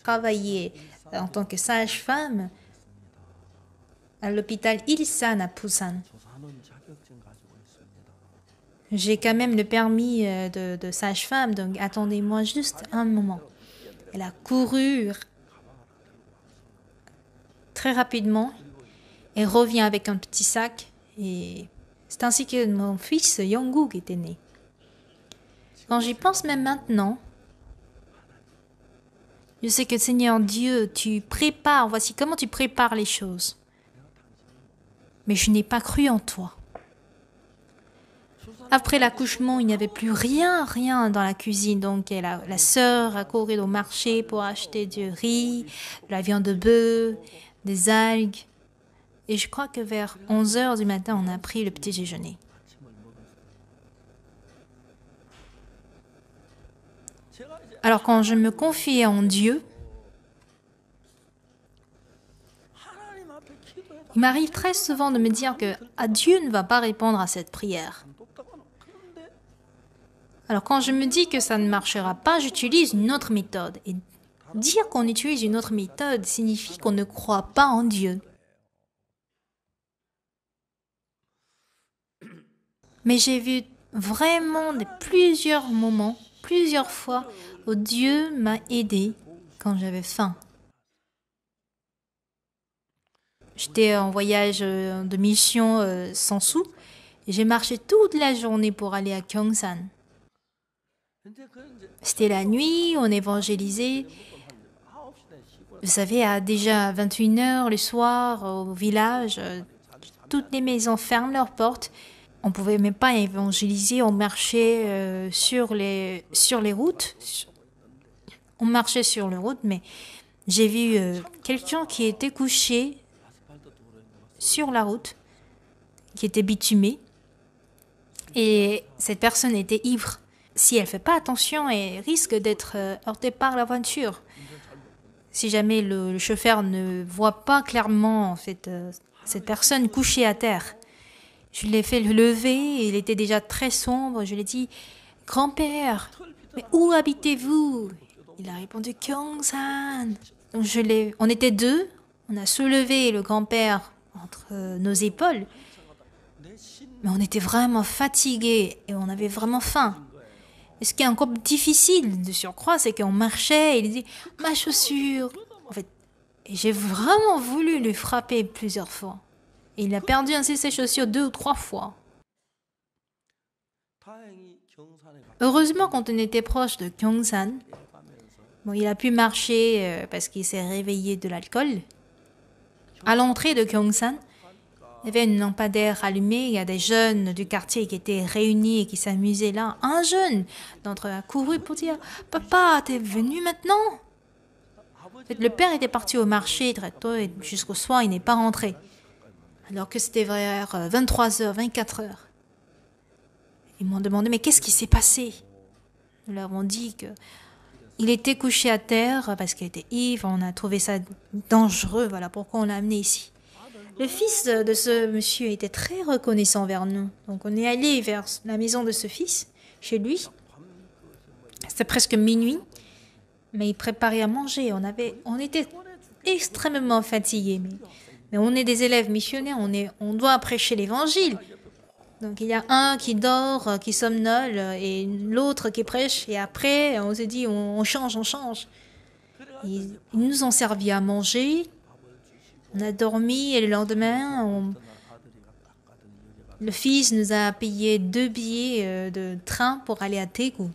travailler en tant que sage-femme à l'hôpital Ilsan à Busan. J'ai quand même le permis de sage-femme, donc attendez-moi juste un moment. Elle a couru très rapidement et revient avec un petit sac. Et c'est ainsi que mon fils Yongguk était né. Quand j'y pense même maintenant, je sais que Seigneur Dieu, tu prépares, voici comment tu prépares les choses. Mais je n'ai pas cru en toi. Après l'accouchement, il n'y avait plus rien dans la cuisine. Donc la sœur a couru au marché pour acheter du riz, de la viande de bœuf, des algues. Et je crois que vers 11h du matin, on a pris le petit déjeuner. Alors quand je me confiais en Dieu, il m'arrive très souvent de me dire que Dieu ne va pas répondre à cette prière. Alors quand je me dis que ça ne marchera pas, j'utilise une autre méthode. Et dire qu'on utilise une autre méthode signifie qu'on ne croit pas en Dieu. Mais j'ai vu vraiment plusieurs moments, plusieurs fois, où Dieu m'a aidé quand j'avais faim. J'étais en voyage de mission sans sous et j'ai marché toute la journée pour aller à Gyeongsan. C'était la nuit, on évangélisait. Vous savez, déjà 21h le soir, au village, toutes les maisons ferment leurs portes. On ne pouvait même pas évangéliser, on marchait sur les routes. On marchait sur les routes, mais j'ai vu quelqu'un qui était couché sur la route, qui était bitumé. Et cette personne était ivre. Si elle ne fait pas attention, elle risque d'être heurtée par la voiture. Si jamais le chauffeur ne voit pas clairement en fait, cette personne couchée à terre. Je l'ai fait lever, il était déjà très sombre. Je lui ai dit « Grand-père, mais où habitez-vous » Il a répondu « Gyeongsan ». Donc on était deux, on a soulevé le grand-père entre nos épaules. Mais on était vraiment fatigués et on avait vraiment faim. Et ce qui est encore difficile de surcroît, c'est qu'on marchait et il dit « Ma chaussure !» En fait, j'ai vraiment voulu lui frapper plusieurs fois. Et il a perdu ainsi ses chaussures 2 ou 3 fois. Heureusement, quand on était proche de Gyeongsan, il a pu marcher parce qu'il s'est réveillé de l'alcool. À l'entrée de Gyeongsan, il y avait une lampadaire allumée, il y a des jeunes du quartier qui étaient réunis et qui s'amusaient là. Un jeune d'entre eux a couru pour dire « Papa, t'es venu maintenant ?» En fait, le père était parti au marché très tôt et jusqu'au soir, il n'est pas rentré. Alors que c'était vers 23h, 24h. Ils m'ont demandé, mais qu'est-ce qui s'est passé? Nous leur avons dit qu'il était couché à terre parce qu'il était ivre. On a trouvé ça dangereux. Voilà pourquoi on l'a amené ici. Le fils de ce monsieur était très reconnaissant vers nous. Donc on est allé vers la maison de ce fils, chez lui. C'était presque minuit, mais il préparait à manger. On était extrêmement fatigués. Mais on est des élèves missionnaires, on doit prêcher l'évangile. Donc il y a un qui dort, qui somnole, et l'autre qui prêche. Et après, on s'est dit, on change. Ils nous ont servi à manger. On a dormi et le lendemain, le fils nous a payé 2 billets de train pour aller à Daegu.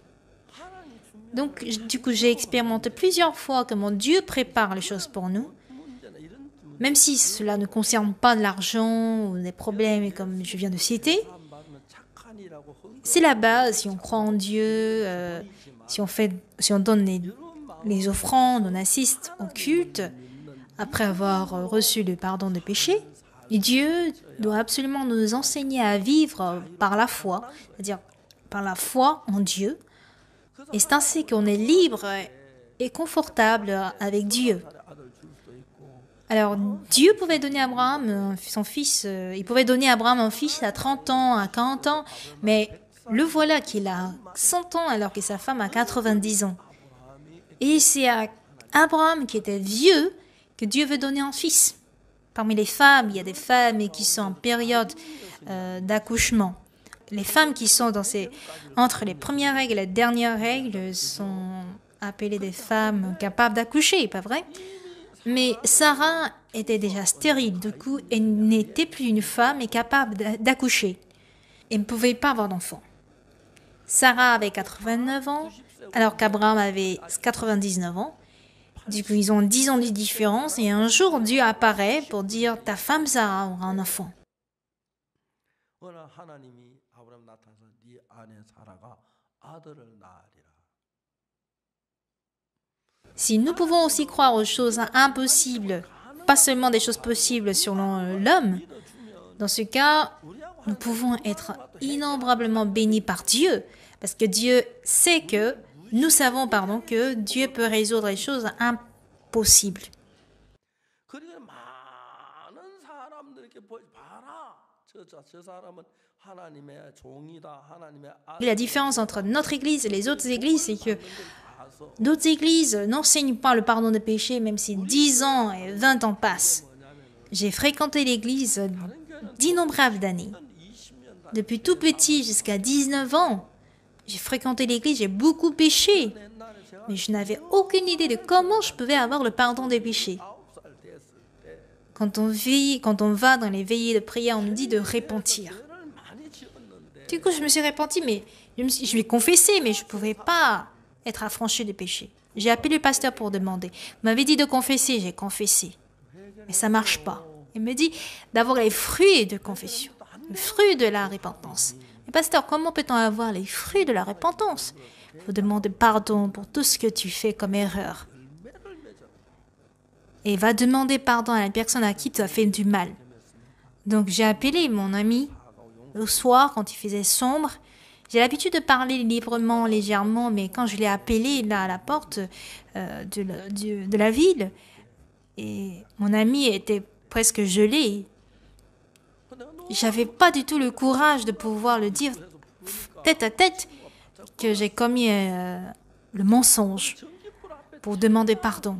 Donc, du coup, j'ai expérimenté plusieurs fois comment Dieu prépare les choses pour nous. Même si cela ne concerne pas de l'argent ou des problèmes comme je viens de citer, c'est la base. Si on croit en Dieu, si on donne les offrandes, on assiste au culte, après avoir reçu le pardon des péchés, et Dieu doit absolument nous enseigner à vivre par la foi, c'est-à-dire par la foi en Dieu. Et c'est ainsi qu'on est libre et confortable avec Dieu. Alors, Dieu pouvait donner à Abraham son fils, il pouvait donner à Abraham un fils à 30 ans, à 40 ans, mais le voilà qu'il a 100 ans alors que sa femme a 90 ans. Et c'est à Abraham qui était vieux que Dieu veut donner un fils. Parmi les femmes, il y a des femmes qui sont en période d'accouchement. Les femmes qui sont entre les premières règles et les dernières règles sont appelées des femmes capables d'accoucher, pas vrai? Mais Sarah était déjà stérile, du coup, elle n'était plus une femme et capable d'accoucher. Elle ne pouvait pas avoir d'enfant. Sarah avait 89 ans, alors qu'Abraham avait 99 ans. Du coup, ils ont 10 ans de différence et un jour, Dieu apparaît pour dire « ta femme Sarah aura un enfant ». Si nous pouvons aussi croire aux choses impossibles, pas seulement des choses possibles selon l'homme, dans ce cas, nous pouvons être innombrablement bénis par Dieu, parce que nous savons que Dieu peut résoudre les choses impossibles. Et la différence entre notre église et les autres églises, c'est que d'autres églises n'enseignent pas le pardon des péchés, même si 10 ans et 20 ans passent. J'ai fréquenté l'église d'innombrables années. Depuis tout petit jusqu'à 19 ans, j'ai fréquenté l'église, j'ai beaucoup péché. Mais je n'avais aucune idée de comment je pouvais avoir le pardon des péchés. Quand on va dans les veillées de prière, on me dit de repentir. Du coup, je me suis repentie, mais je lui ai confessé, mais je ne pouvais pas être affranchie de péché. J'ai appelé le pasteur pour demander. Il m'avait dit de confesser, j'ai confessé. Mais ça ne marche pas. Il me dit d'avoir les fruits de confession, les fruits de la repentance. Mais pasteur, comment peut-on avoir les fruits de la repentance? Il faut demander pardon pour tout ce que tu fais comme erreur. Et va demander pardon à la personne à qui tu as fait du mal. Donc j'ai appelé mon ami le soir quand il faisait sombre. J'ai l'habitude de parler librement, légèrement, mais quand je l'ai appelé là à la porte de la ville, et mon ami était presque gelé, j'avais pas du tout le courage de pouvoir le dire tête à tête que j'ai commis le mensonge pour demander pardon.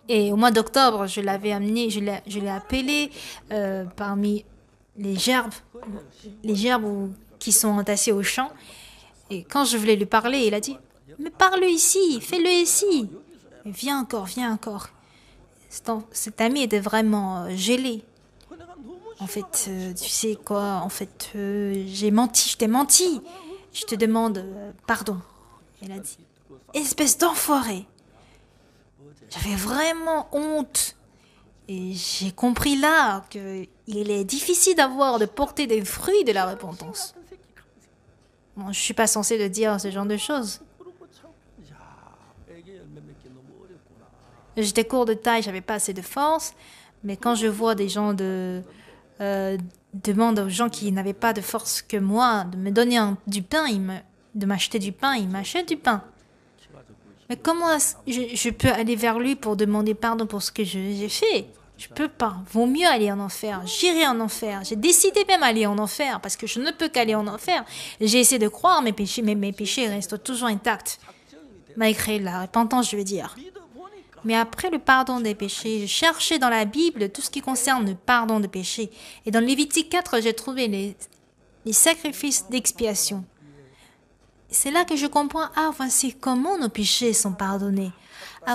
Et au mois d'octobre, je l'ai appelé parmi les gerbes qui sont entassées au champ. Et quand je voulais lui parler, il a dit « Mais parle ici, fais-le ici !» « Viens encore. » Cet ami était vraiment gelé. En fait, tu sais quoi, je t'ai menti. Je te demande pardon. Elle a dit « Espèce d'enfoiré !» J'avais vraiment honte. Et j'ai compris là qu'il est difficile de porter des fruits de la repentance. Bon, je ne suis pas censée de dire ce genre de choses. J'étais court de taille, j'avais pas assez de force. Mais quand je vois des gens demandent aux gens qui n'avaient pas de force que moi de me donner du pain, de m'acheter du pain, ils m'achètent du pain. Mais comment je peux aller vers lui pour demander pardon pour ce que j'ai fait? Je peux pas. Vaut mieux aller en enfer. J'irai en enfer. J'ai décidé même d'aller en enfer parce que je ne peux qu'aller en enfer. J'ai essayé de croire mes péchés, mais mes péchés restent toujours intacts. Malgré la repentance, je veux dire. Mais après le pardon des péchés, je cherchais dans la Bible tout ce qui concerne le pardon des péchés. Et dans Lévitique 4, j'ai trouvé les sacrifices d'expiation. C'est là que je comprends, voici comment nos péchés sont pardonnés.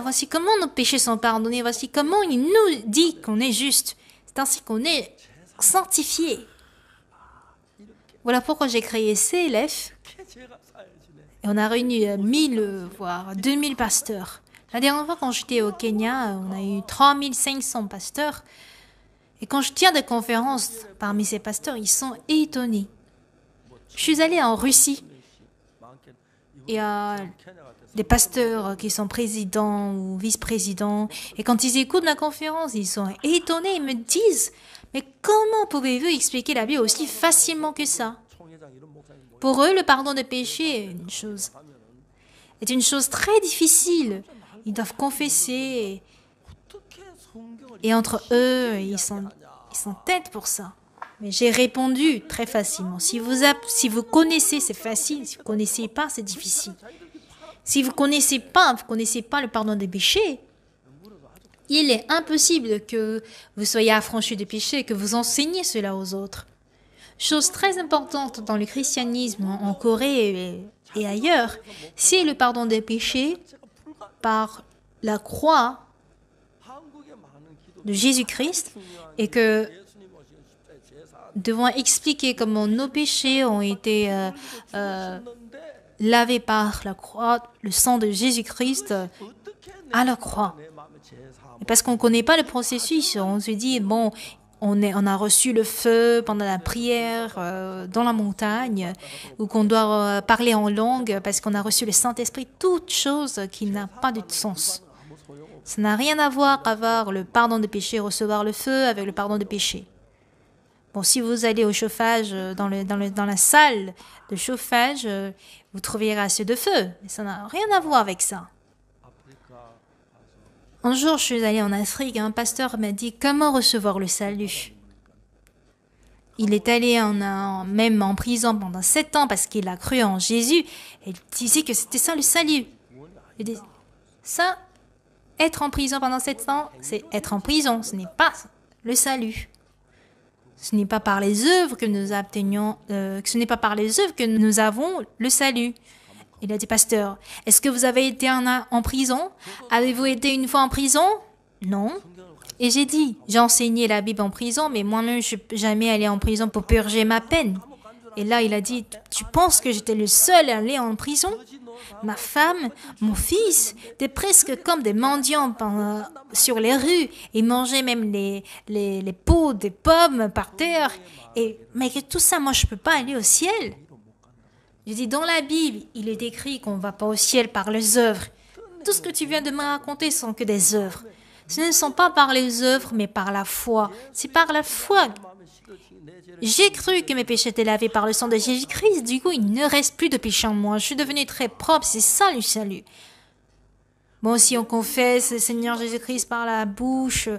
Voici comment nos péchés sont pardonnés. Voici comment il nous dit qu'on est juste. C'est ainsi qu'on est sanctifié. Voilà pourquoi j'ai créé CLF. Et on a réuni 1000, voire 2000 pasteurs. La dernière fois, quand j'étais au Kenya, on a eu 3500 pasteurs. Et quand je tiens des conférences parmi ces pasteurs, ils sont étonnés. Je suis allée en Russie. Il y a des pasteurs qui sont présidents ou vice-présidents. Et quand ils écoutent ma conférence, ils sont étonnés. Ils me disent, mais comment pouvez-vous expliquer la Bible aussi facilement que ça? Pour eux, le pardon des péchés est une chose très difficile. Ils doivent confesser. Et entre eux, ils sont têtes pour ça. Mais j'ai répondu très facilement. Si vous connaissez, c'est facile. Si vous ne connaissez pas, c'est difficile. Si vous ne connaissez pas le pardon des péchés, il est impossible que vous soyez affranchis des péchés et que vous enseignez cela aux autres. Chose très importante dans le christianisme en Corée et ailleurs, c'est le pardon des péchés par la croix de Jésus-Christ et que devons expliquer comment nos péchés ont été lavés par la croix, le sang de Jésus-Christ à la croix. Et parce qu'on ne connaît pas le processus, on se dit, bon, on a reçu le feu pendant la prière dans la montagne, ou qu'on doit parler en langue parce qu'on a reçu le Saint-Esprit, toute chose qui n'a pas de sens. Ça n'a rien à voir avec le pardon des péchés, recevoir le feu avec le pardon des péchés. Bon, si vous allez au chauffage, dans la salle de chauffage, vous trouverez assez de feu. Mais ça n'a rien à voir avec ça. Un jour, je suis allée en Afrique et un pasteur m'a dit comment recevoir le salut. Il est allé même en prison pendant 7 ans parce qu'il a cru en Jésus et il disait que c'était ça le salut. Il dit, ça, être en prison pendant 7 ans, c'est être en prison, ce n'est pas le salut. Ce n'est pas par les œuvres que nous obtenions, ce n'est pas par les œuvres que nous avons le salut. Il a dit, pasteur, est-ce que vous avez été en prison? Avez-vous été une fois en prison? Non. Et j'ai dit, j'ai enseigné la Bible en prison, mais moi-même, je ne suis jamais allé en prison pour purger ma peine. Et là, il a dit, tu penses que j'étais le seul à aller en prison? Ma femme, mon fils, étaient presque comme des mendiants sur les rues. Ils mangeaient même les peaux des pommes par terre. Et malgré tout ça, moi, je ne peux pas aller au ciel. J'ai dit, dans la Bible, il est écrit qu'on ne va pas au ciel par les œuvres. Tout ce que tu viens de me raconter sont que des œuvres. Ce ne sont pas par les œuvres, mais par la foi. C'est par la foi. J'ai cru que mes péchés étaient lavés par le sang de Jésus-Christ. Du coup, il ne reste plus de péché en moi. Je suis devenue très propre. C'est ça le salut. Bon, si on confesse le Seigneur Jésus-Christ par la bouche,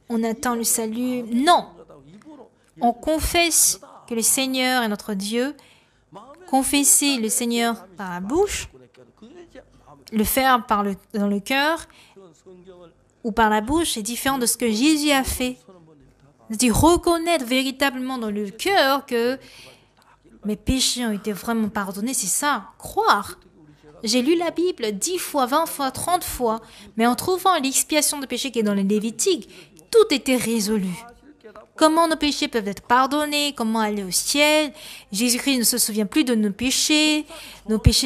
on attend le salut. Non. On confesse que le Seigneur est notre Dieu. Confesser le Seigneur par la bouche, le faire dans le cœur ou par la bouche est différent de ce que Jésus a fait. C'est-à-dire reconnaître véritablement dans le cœur que mes péchés ont été vraiment pardonnés, c'est ça, croire. J'ai lu la Bible 10 fois, 20 fois, 30 fois, mais en trouvant l'expiation de péché qui est dans les Lévitiques, tout était résolu. Comment nos péchés peuvent être pardonnés, comment aller au ciel. Jésus-Christ ne se souvient plus de nos péchés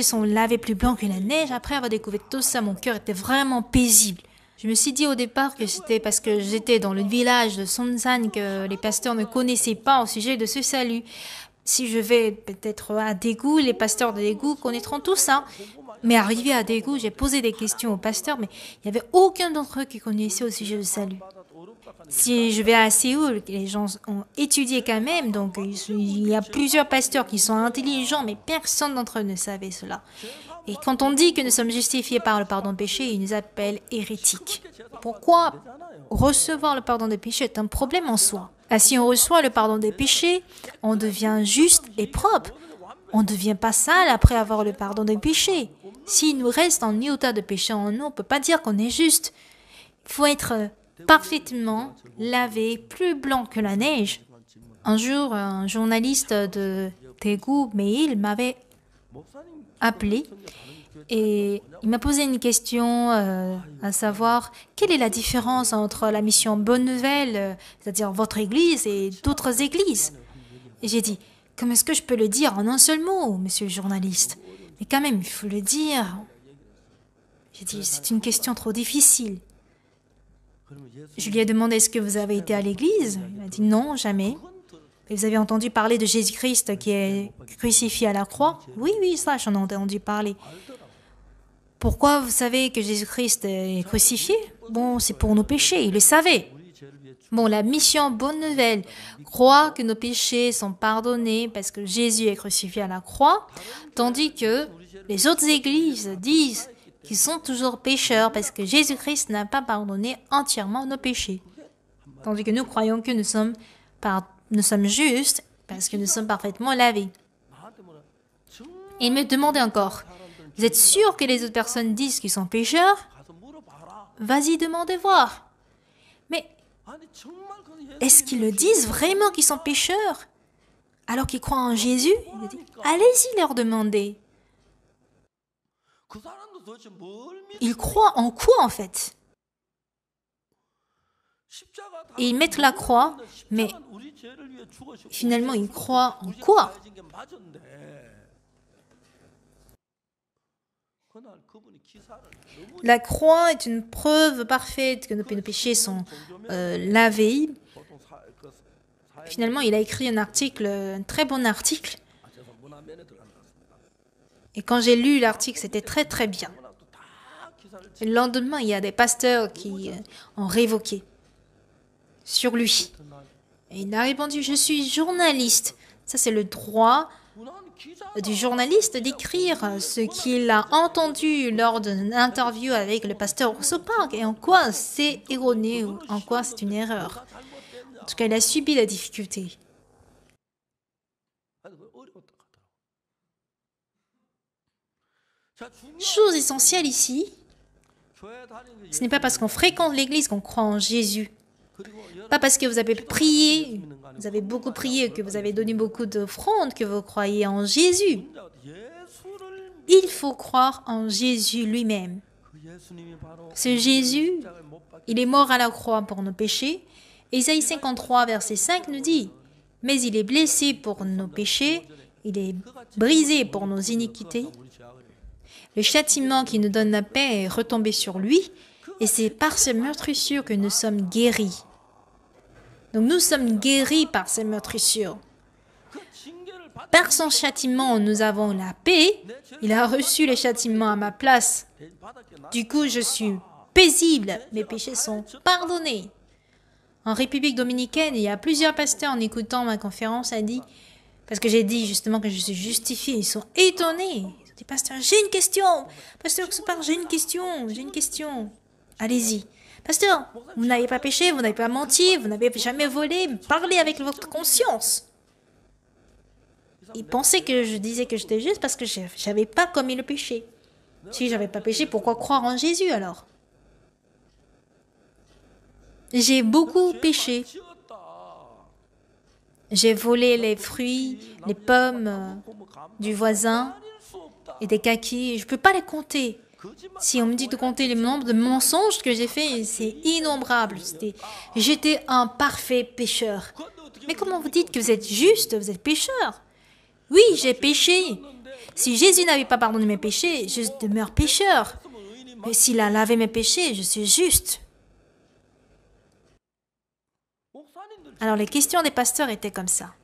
sont lavés plus blancs que la neige. Après avoir découvert tout ça, mon cœur était vraiment paisible. Je me suis dit au départ que c'était parce que j'étais dans le village de Sonsan que les pasteurs ne connaissaient pas au sujet de ce salut. si je vais peut-être à Daegu, les pasteurs de Daegu connaîtront tout ça. Mais arrivé à Daegu, j'ai posé des questions aux pasteurs, mais il n'y avait aucun d'entre eux qui connaissait au sujet du salut. Si je vais à Séoul, les gens ont étudié quand même, donc il y a plusieurs pasteurs qui sont intelligents, mais personne d'entre eux ne savait cela. Et quand on dit que nous sommes justifiés par le pardon de péché, ils nous appellent hérétiques. Pourquoi recevoir le pardon des péchés est un problème en soi? Si on reçoit le pardon des péchés, on devient juste et propre. On ne devient pas sale après avoir le pardon des péchés. S'il nous reste un iota de péché en nous, on ne peut pas dire qu'on est juste. Il faut être parfaitement lavé, plus blanc que la neige. Un jour, un journaliste de Daegu Mail m'avait appelé et il m'a posé une question, à savoir quelle est la différence entre la mission Bonne Nouvelle, c'est-à-dire votre église, et d'autres églises. Et j'ai dit, comment est-ce que je peux le dire en un seul mot, monsieur le journaliste? Mais quand même, il faut le dire. J'ai dit, c'est une question trop difficile. Je lui ai demandé, est-ce que vous avez été à l'église? Il m'a dit, non, jamais. Et vous avez entendu parler de Jésus-Christ qui est crucifié à la croix? Oui, oui, ça, j'en ai entendu parler. Pourquoi vous savez que Jésus-Christ est crucifié? Bon, c'est pour nos péchés, il le savait. Bon, la mission Bonne Nouvelle croit que nos péchés sont pardonnés parce que Jésus est crucifié à la croix, tandis que les autres églises disent qu'ils sont toujours pécheurs parce que Jésus-Christ n'a pas pardonné entièrement nos péchés. Tandis que nous croyons que nous sommes justes parce que nous sommes parfaitement lavés. Et il me demandait encore, vous êtes sûr que les autres personnes disent qu'ils sont pécheurs? Vas-y, demandez voir. Mais est-ce qu'ils le disent vraiment qu'ils sont pécheurs alors qu'ils croient en Jésus? Il dit, allez-y leur demander. Ils croient en quoi en fait? Et ils mettent la croix, mais finalement ils croient en quoi? La croix est une preuve parfaite que nos péchés sont lavés. Finalement, il a écrit un article, un très bon article. Et quand j'ai lu l'article, c'était très très bien. Et le lendemain, il y a des pasteurs qui ont révoqué sur lui. Et il a répondu, je suis journaliste. Ça, c'est le droit du journaliste d'écrire ce qu'il a entendu lors d'une interview avec le pasteur Rosso Park et en quoi c'est erroné ou en quoi c'est une erreur. En tout cas, il a subi la difficulté. Chose essentielle ici, ce n'est pas parce qu'on fréquente l'église qu'on croit en Jésus. Pas parce que vous avez prié, vous avez beaucoup prié, que vous avez donné beaucoup d'offrandes, que vous croyez en Jésus. Il faut croire en Jésus lui-même. Ce Jésus, il est mort à la croix pour nos péchés. Ésaïe 53, verset 5 nous dit, « Mais il est blessé pour nos péchés, il est brisé pour nos iniquités. Le châtiment qui nous donne la paix est retombé sur lui, et c'est par ses meurtrissures que nous sommes guéris. » Donc nous sommes guéris par ces meurtrissures. Par son châtiment, nous avons la paix. Il a reçu le châtiment à ma place. Du coup, je suis paisible. Mes péchés sont pardonnés. En République dominicaine, il y a plusieurs pasteurs en écoutant ma conférence a dit, parce que j'ai dit justement que je suis justifié, ils sont étonnés. Ils ont dit, pasteur, j'ai une question. Pasteur, j'ai une question. Allez-y. Pasteur, vous n'avez pas péché, vous n'avez pas menti, vous n'avez jamais volé, parlez avec votre conscience. Ils pensaient que je disais que j'étais juste parce que je n'avais pas commis le péché. Si je n'avais pas péché, pourquoi croire en Jésus alors? J'ai beaucoup péché. J'ai volé les fruits, les pommes du voisin et des kakis. Je ne peux pas les compter. Si on me dit de compter le nombre de mensonges que j'ai fait, c'est innombrable. J'étais un parfait pécheur. Mais comment vous dites que vous êtes juste, vous êtes pécheur? Oui, j'ai péché. Si Jésus n'avait pas pardonné mes péchés, je demeure pécheur. Mais s'il a lavé mes péchés, je suis juste. Alors les questions des pasteurs étaient comme ça.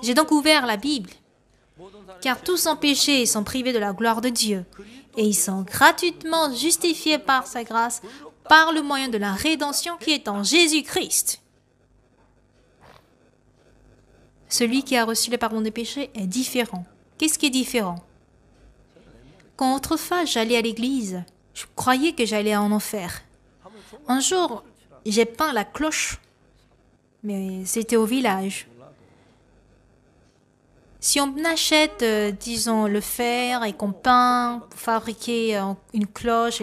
J'ai donc ouvert la Bible, car tous sans péché sont privés de la gloire de Dieu, et ils sont gratuitement justifiés par sa grâce, par le moyen de la rédemption qui est en Jésus-Christ. Celui qui a reçu le pardon des péchés est différent. Qu'est-ce qui est différent? Quand autrefois j'allais à l'église, je croyais que j'allais en enfer. Un jour, j'ai peint la cloche, mais c'était au village. Si on achète, disons, le fer et qu'on peint pour fabriquer une cloche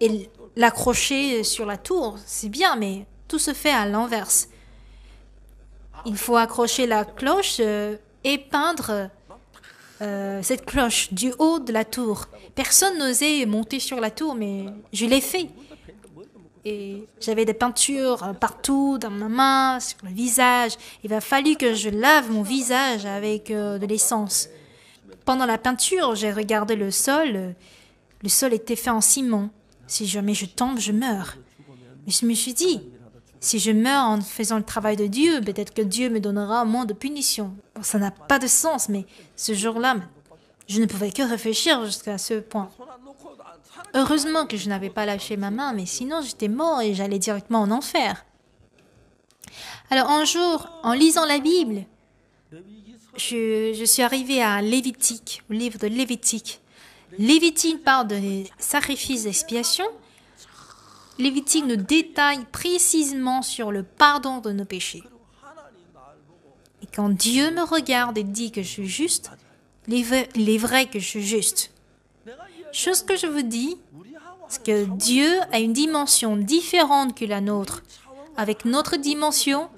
et l'accrocher sur la tour, c'est bien, mais tout se fait à l'inverse. Il faut accrocher la cloche et peindre cette cloche du haut de la tour. Personne n'osait monter sur la tour, mais je l'ai fait. Et j'avais des peintures partout, dans ma main, sur le visage. Il a fallu que je lave mon visage avec de l'essence. Pendant la peinture, j'ai regardé le sol. Le sol était fait en ciment. Si jamais je tombe, je meurs. Mais je me suis dit, si je meurs en faisant le travail de Dieu, peut-être que Dieu me donnera moins de punition. Bon, ça n'a pas de sens, mais ce jour-là, je ne pouvais que réfléchir jusqu'à ce point. Heureusement que je n'avais pas lâché ma main, mais sinon j'étais mort et j'allais directement en enfer. Alors un jour, en lisant la Bible, je suis arrivée à Lévitique, au livre de Lévitique. Lévitique parle de sacrifices d'expiation. Lévitique nous détaille précisément sur le pardon de nos péchés. Et quand Dieu me regarde et dit que je suis juste, il est vrai que je suis juste. Chose que je vous dis, c'est que Dieu a une dimension différente que la nôtre. Avec notre dimension,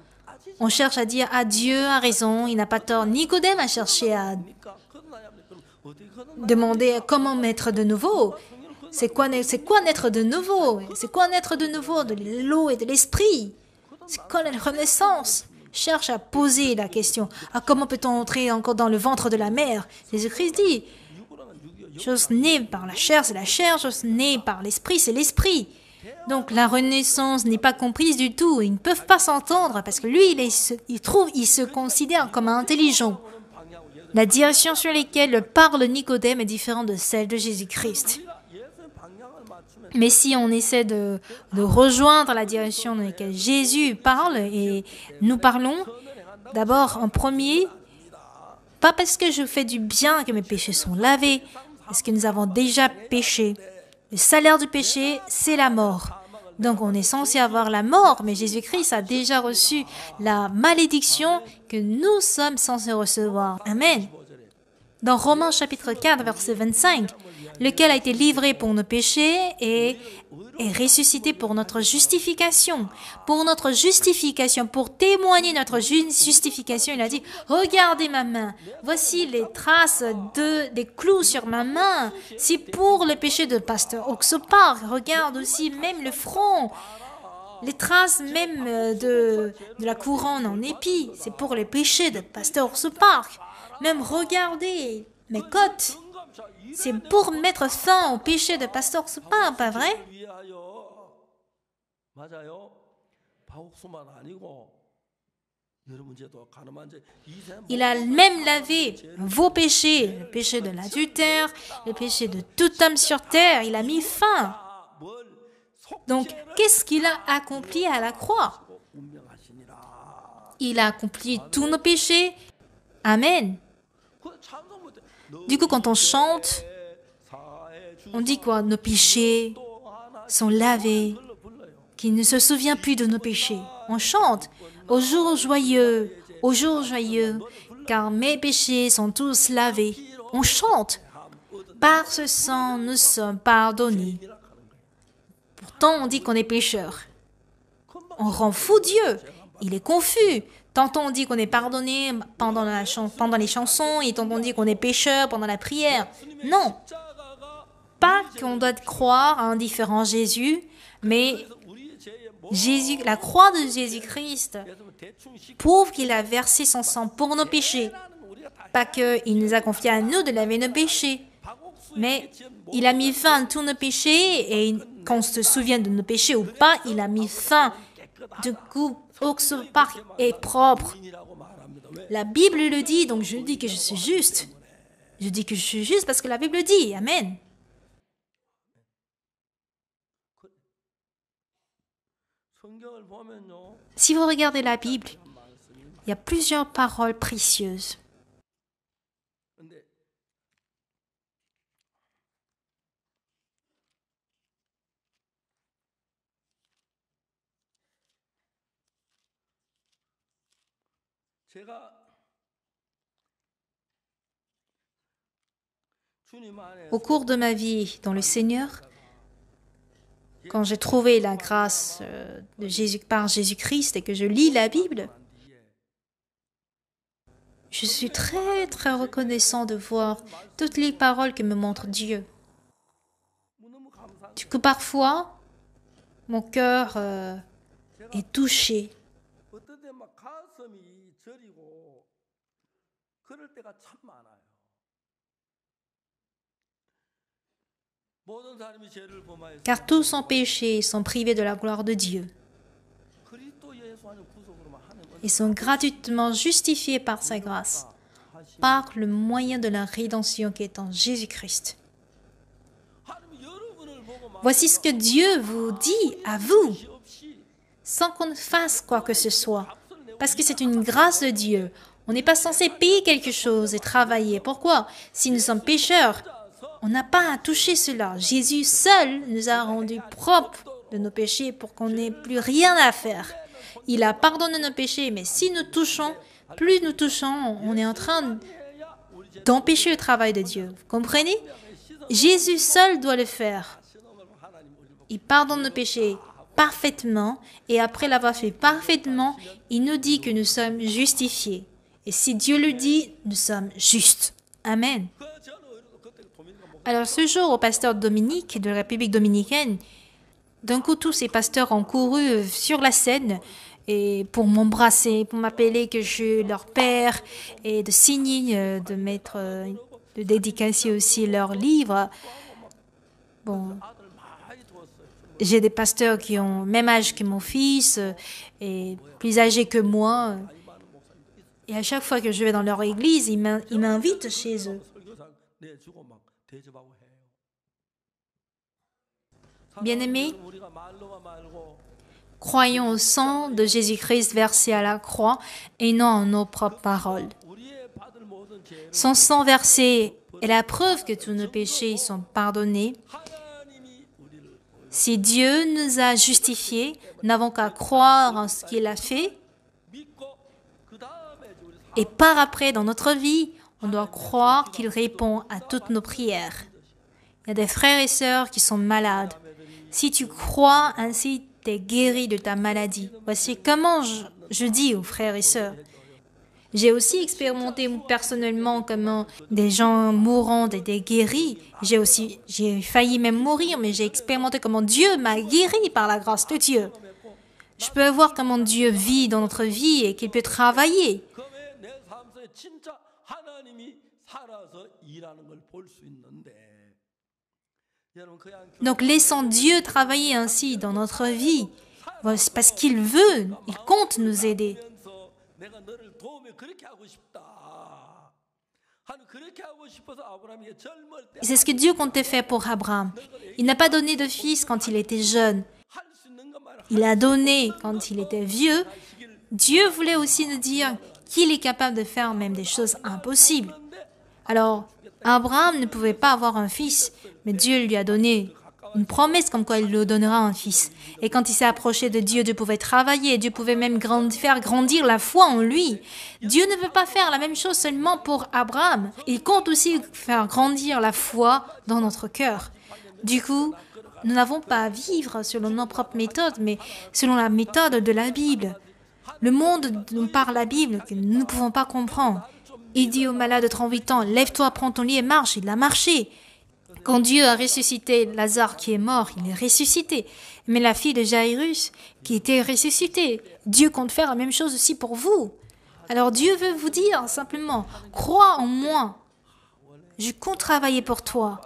on cherche à dire « Ah, Dieu a raison, il n'a pas tort ». Nicodème a cherché à demander comment naître de nouveau. C'est quoi naître de nouveau? C'est quoi naître de nouveau? De l'eau et de l'esprit. C'est quoi la renaissance? Cherche à poser la question. Ah, comment peut-on entrer encore dans le ventre de la mère? Jésus-Christ dit, chose née par la chair, c'est la chair, chose née par l'esprit, c'est l'esprit. Donc la renaissance n'est pas comprise du tout. Ils ne peuvent pas s'entendre parce que lui, il se considère comme intelligent. La direction sur laquelle parle Nicodème est différente de celle de Jésus-Christ. Mais si on essaie de rejoindre la direction dans laquelle Jésus parle et nous parlons, d'abord en premier, pas parce que je fais du bien que mes péchés sont lavés, parce que nous avons déjà péché. Le salaire du péché, c'est la mort. Donc on est censé avoir la mort, mais Jésus-Christ a déjà reçu la malédiction que nous sommes censés recevoir. Amen. Dans Romains chapitre 4, verset 25, lequel a été livré pour nos péchés et est ressuscité pour notre justification. Pour notre justification, pour témoigner notre justification, il a dit, regardez ma main, voici les traces des clous sur ma main. C'est pour le péché de pasteur Oxopark. Regarde aussi même le front, les traces même de la couronne en épi. C'est pour les péchés de pasteur Oxopark. Même regardez mes côtes. C'est pour mettre fin au péché de pasteur Oxopark, pas vrai? Il a même lavé vos péchés, le péché de l'adultère, le péché de tout homme sur terre. Il a mis fin. Donc, qu'est-ce qu'il a accompli à la croix? Il a accompli tous nos péchés. Amen. Du coup, quand on chante, on dit quoi? Nos péchés sont lavés, qu'il ne se souvient plus de nos péchés. On chante au jour joyeux, car mes péchés sont tous lavés. On chante. Par ce sang, nous sommes pardonnés. Pourtant, on dit qu'on est pécheur. On rend fou Dieu. Il est confus. Tantôt on dit qu'on est pardonné pendant les chansons et tantôt on dit qu'on est pécheur pendant la prière. Non. Pas qu'on doit croire à un différent Jésus, mais Jésus, la croix de Jésus-Christ prouve qu'il a versé son sang pour nos péchés. Pas qu'il nous a confié à nous de laver nos péchés, mais il a mis fin à tous nos péchés et qu'on se souvienne de nos péchés ou pas, il a mis fin. Du coup, Oxopark est propre. La Bible le dit, donc je dis que je suis juste. Je dis que je suis juste parce que la Bible le dit. Amen. Si vous regardez la Bible, il y a plusieurs paroles précieuses. Au cours de ma vie dans le Seigneur, quand j'ai trouvé la grâce par Jésus-Christ et que je lis la Bible, je suis très très reconnaissant de voir toutes les paroles que me montre Dieu. Du coup, parfois, mon cœur est touché. Car tous sont péchés et sont privés de la gloire de Dieu. Ils sont gratuitement justifiés par sa grâce, par le moyen de la rédemption qui est en Jésus-Christ. Voici ce que Dieu vous dit à vous, sans qu'on fasse quoi que ce soit, parce que c'est une grâce de Dieu. On n'est pas censé payer quelque chose et travailler. Pourquoi? Si nous sommes pécheurs, on n'a pas à toucher cela. Jésus seul nous a rendus propres de nos péchés pour qu'on n'ait plus rien à faire. Il a pardonné nos péchés, mais si nous touchons, plus nous touchons, on est en train d'empêcher le travail de Dieu. Vous comprenez? Jésus seul doit le faire. Il pardonne nos péchés parfaitement et après l'avoir fait parfaitement, il nous dit que nous sommes justifiés. Et si Dieu le dit, nous sommes justes. Amen. Alors ce jour, au pasteur Dominique de la République dominicaine, d'un coup, tous ces pasteurs ont couru sur la scène et pour m'embrasser, pour m'appeler que je suis leur père et de signer, de mettre, de dédicacer aussi leurs livres. Bon, j'ai des pasteurs qui ont le même âge que mon fils et plus âgés que moi. Et à chaque fois que je vais dans leur église, ils m'invitent chez eux. Bien-aimés, croyons au sang de Jésus-Christ versé à la croix et non en nos propres paroles. Son sang versé est la preuve que tous nos péchés sont pardonnés. Si Dieu nous a justifiés, nous n'avons qu'à croire en ce qu'il a fait. Et par après, dans notre vie, on doit croire qu'il répond à toutes nos prières. Il y a des frères et sœurs qui sont malades. Si tu crois ainsi, tu es guéri de ta maladie. Voici comment je dis aux frères et sœurs. J'ai aussi expérimenté personnellement comment des gens mourants étaient guéris. J'ai failli même mourir, mais j'ai expérimenté comment Dieu m'a guéri par la grâce de Dieu. Je peux voir comment Dieu vit dans notre vie et qu'il peut travailler. Donc laissons Dieu travailler ainsi dans notre vie. C'est parce qu'il veut, il compte nous aider. C'est ce que Dieu comptait faire pour Abraham. Il n'a pas donné de fils quand il était jeune. Il a donné quand il était vieux. Dieu voulait aussi nous dire qu'il est capable de faire même des choses impossibles. Alors, Abraham ne pouvait pas avoir un fils, mais Dieu lui a donné une promesse comme quoi il lui donnera un fils. Et quand il s'est approché de Dieu, Dieu pouvait travailler, Dieu pouvait même faire grandir la foi en lui. Dieu ne veut pas faire la même chose seulement pour Abraham. Il compte aussi faire grandir la foi dans notre cœur. Du coup, nous n'avons pas à vivre selon nos propres méthodes, mais selon la méthode de la Bible. Le monde dont parle la Bible, que nous ne pouvons pas comprendre. Il dit au malade de 38 ans, « Lève-toi, prends ton lit et marche. » Il a marché. Quand Dieu a ressuscité Lazare qui est mort, il est ressuscité. Mais la fille de Jairus qui était ressuscitée, Dieu compte faire la même chose aussi pour vous. Alors Dieu veut vous dire simplement, crois en moi. Je compte travailler pour toi.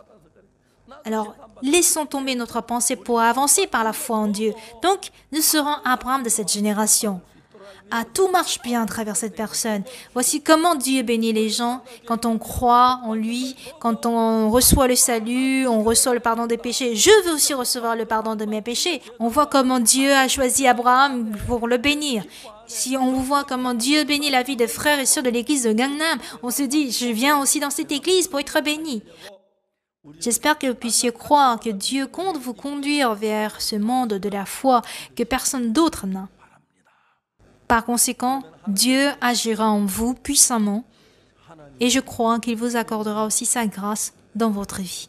Alors, laissons tomber notre pensée pour avancer par la foi en Dieu. Donc, nous serons Abraham de cette génération. Ah, tout marche bien à travers cette personne. Voici comment Dieu bénit les gens quand on croit en lui, quand on reçoit le salut, on reçoit le pardon des péchés. Je veux aussi recevoir le pardon de mes péchés. On voit comment Dieu a choisi Abraham pour le bénir. Si on voit comment Dieu bénit la vie des frères et sœurs de l'église de Gangnam, on se dit, je viens aussi dans cette église pour être béni. J'espère que vous puissiez croire que Dieu compte vous conduire vers ce monde de la foi que personne d'autre n'a. Par conséquent, Dieu agira en vous puissamment et je crois qu'il vous accordera aussi sa grâce dans votre vie.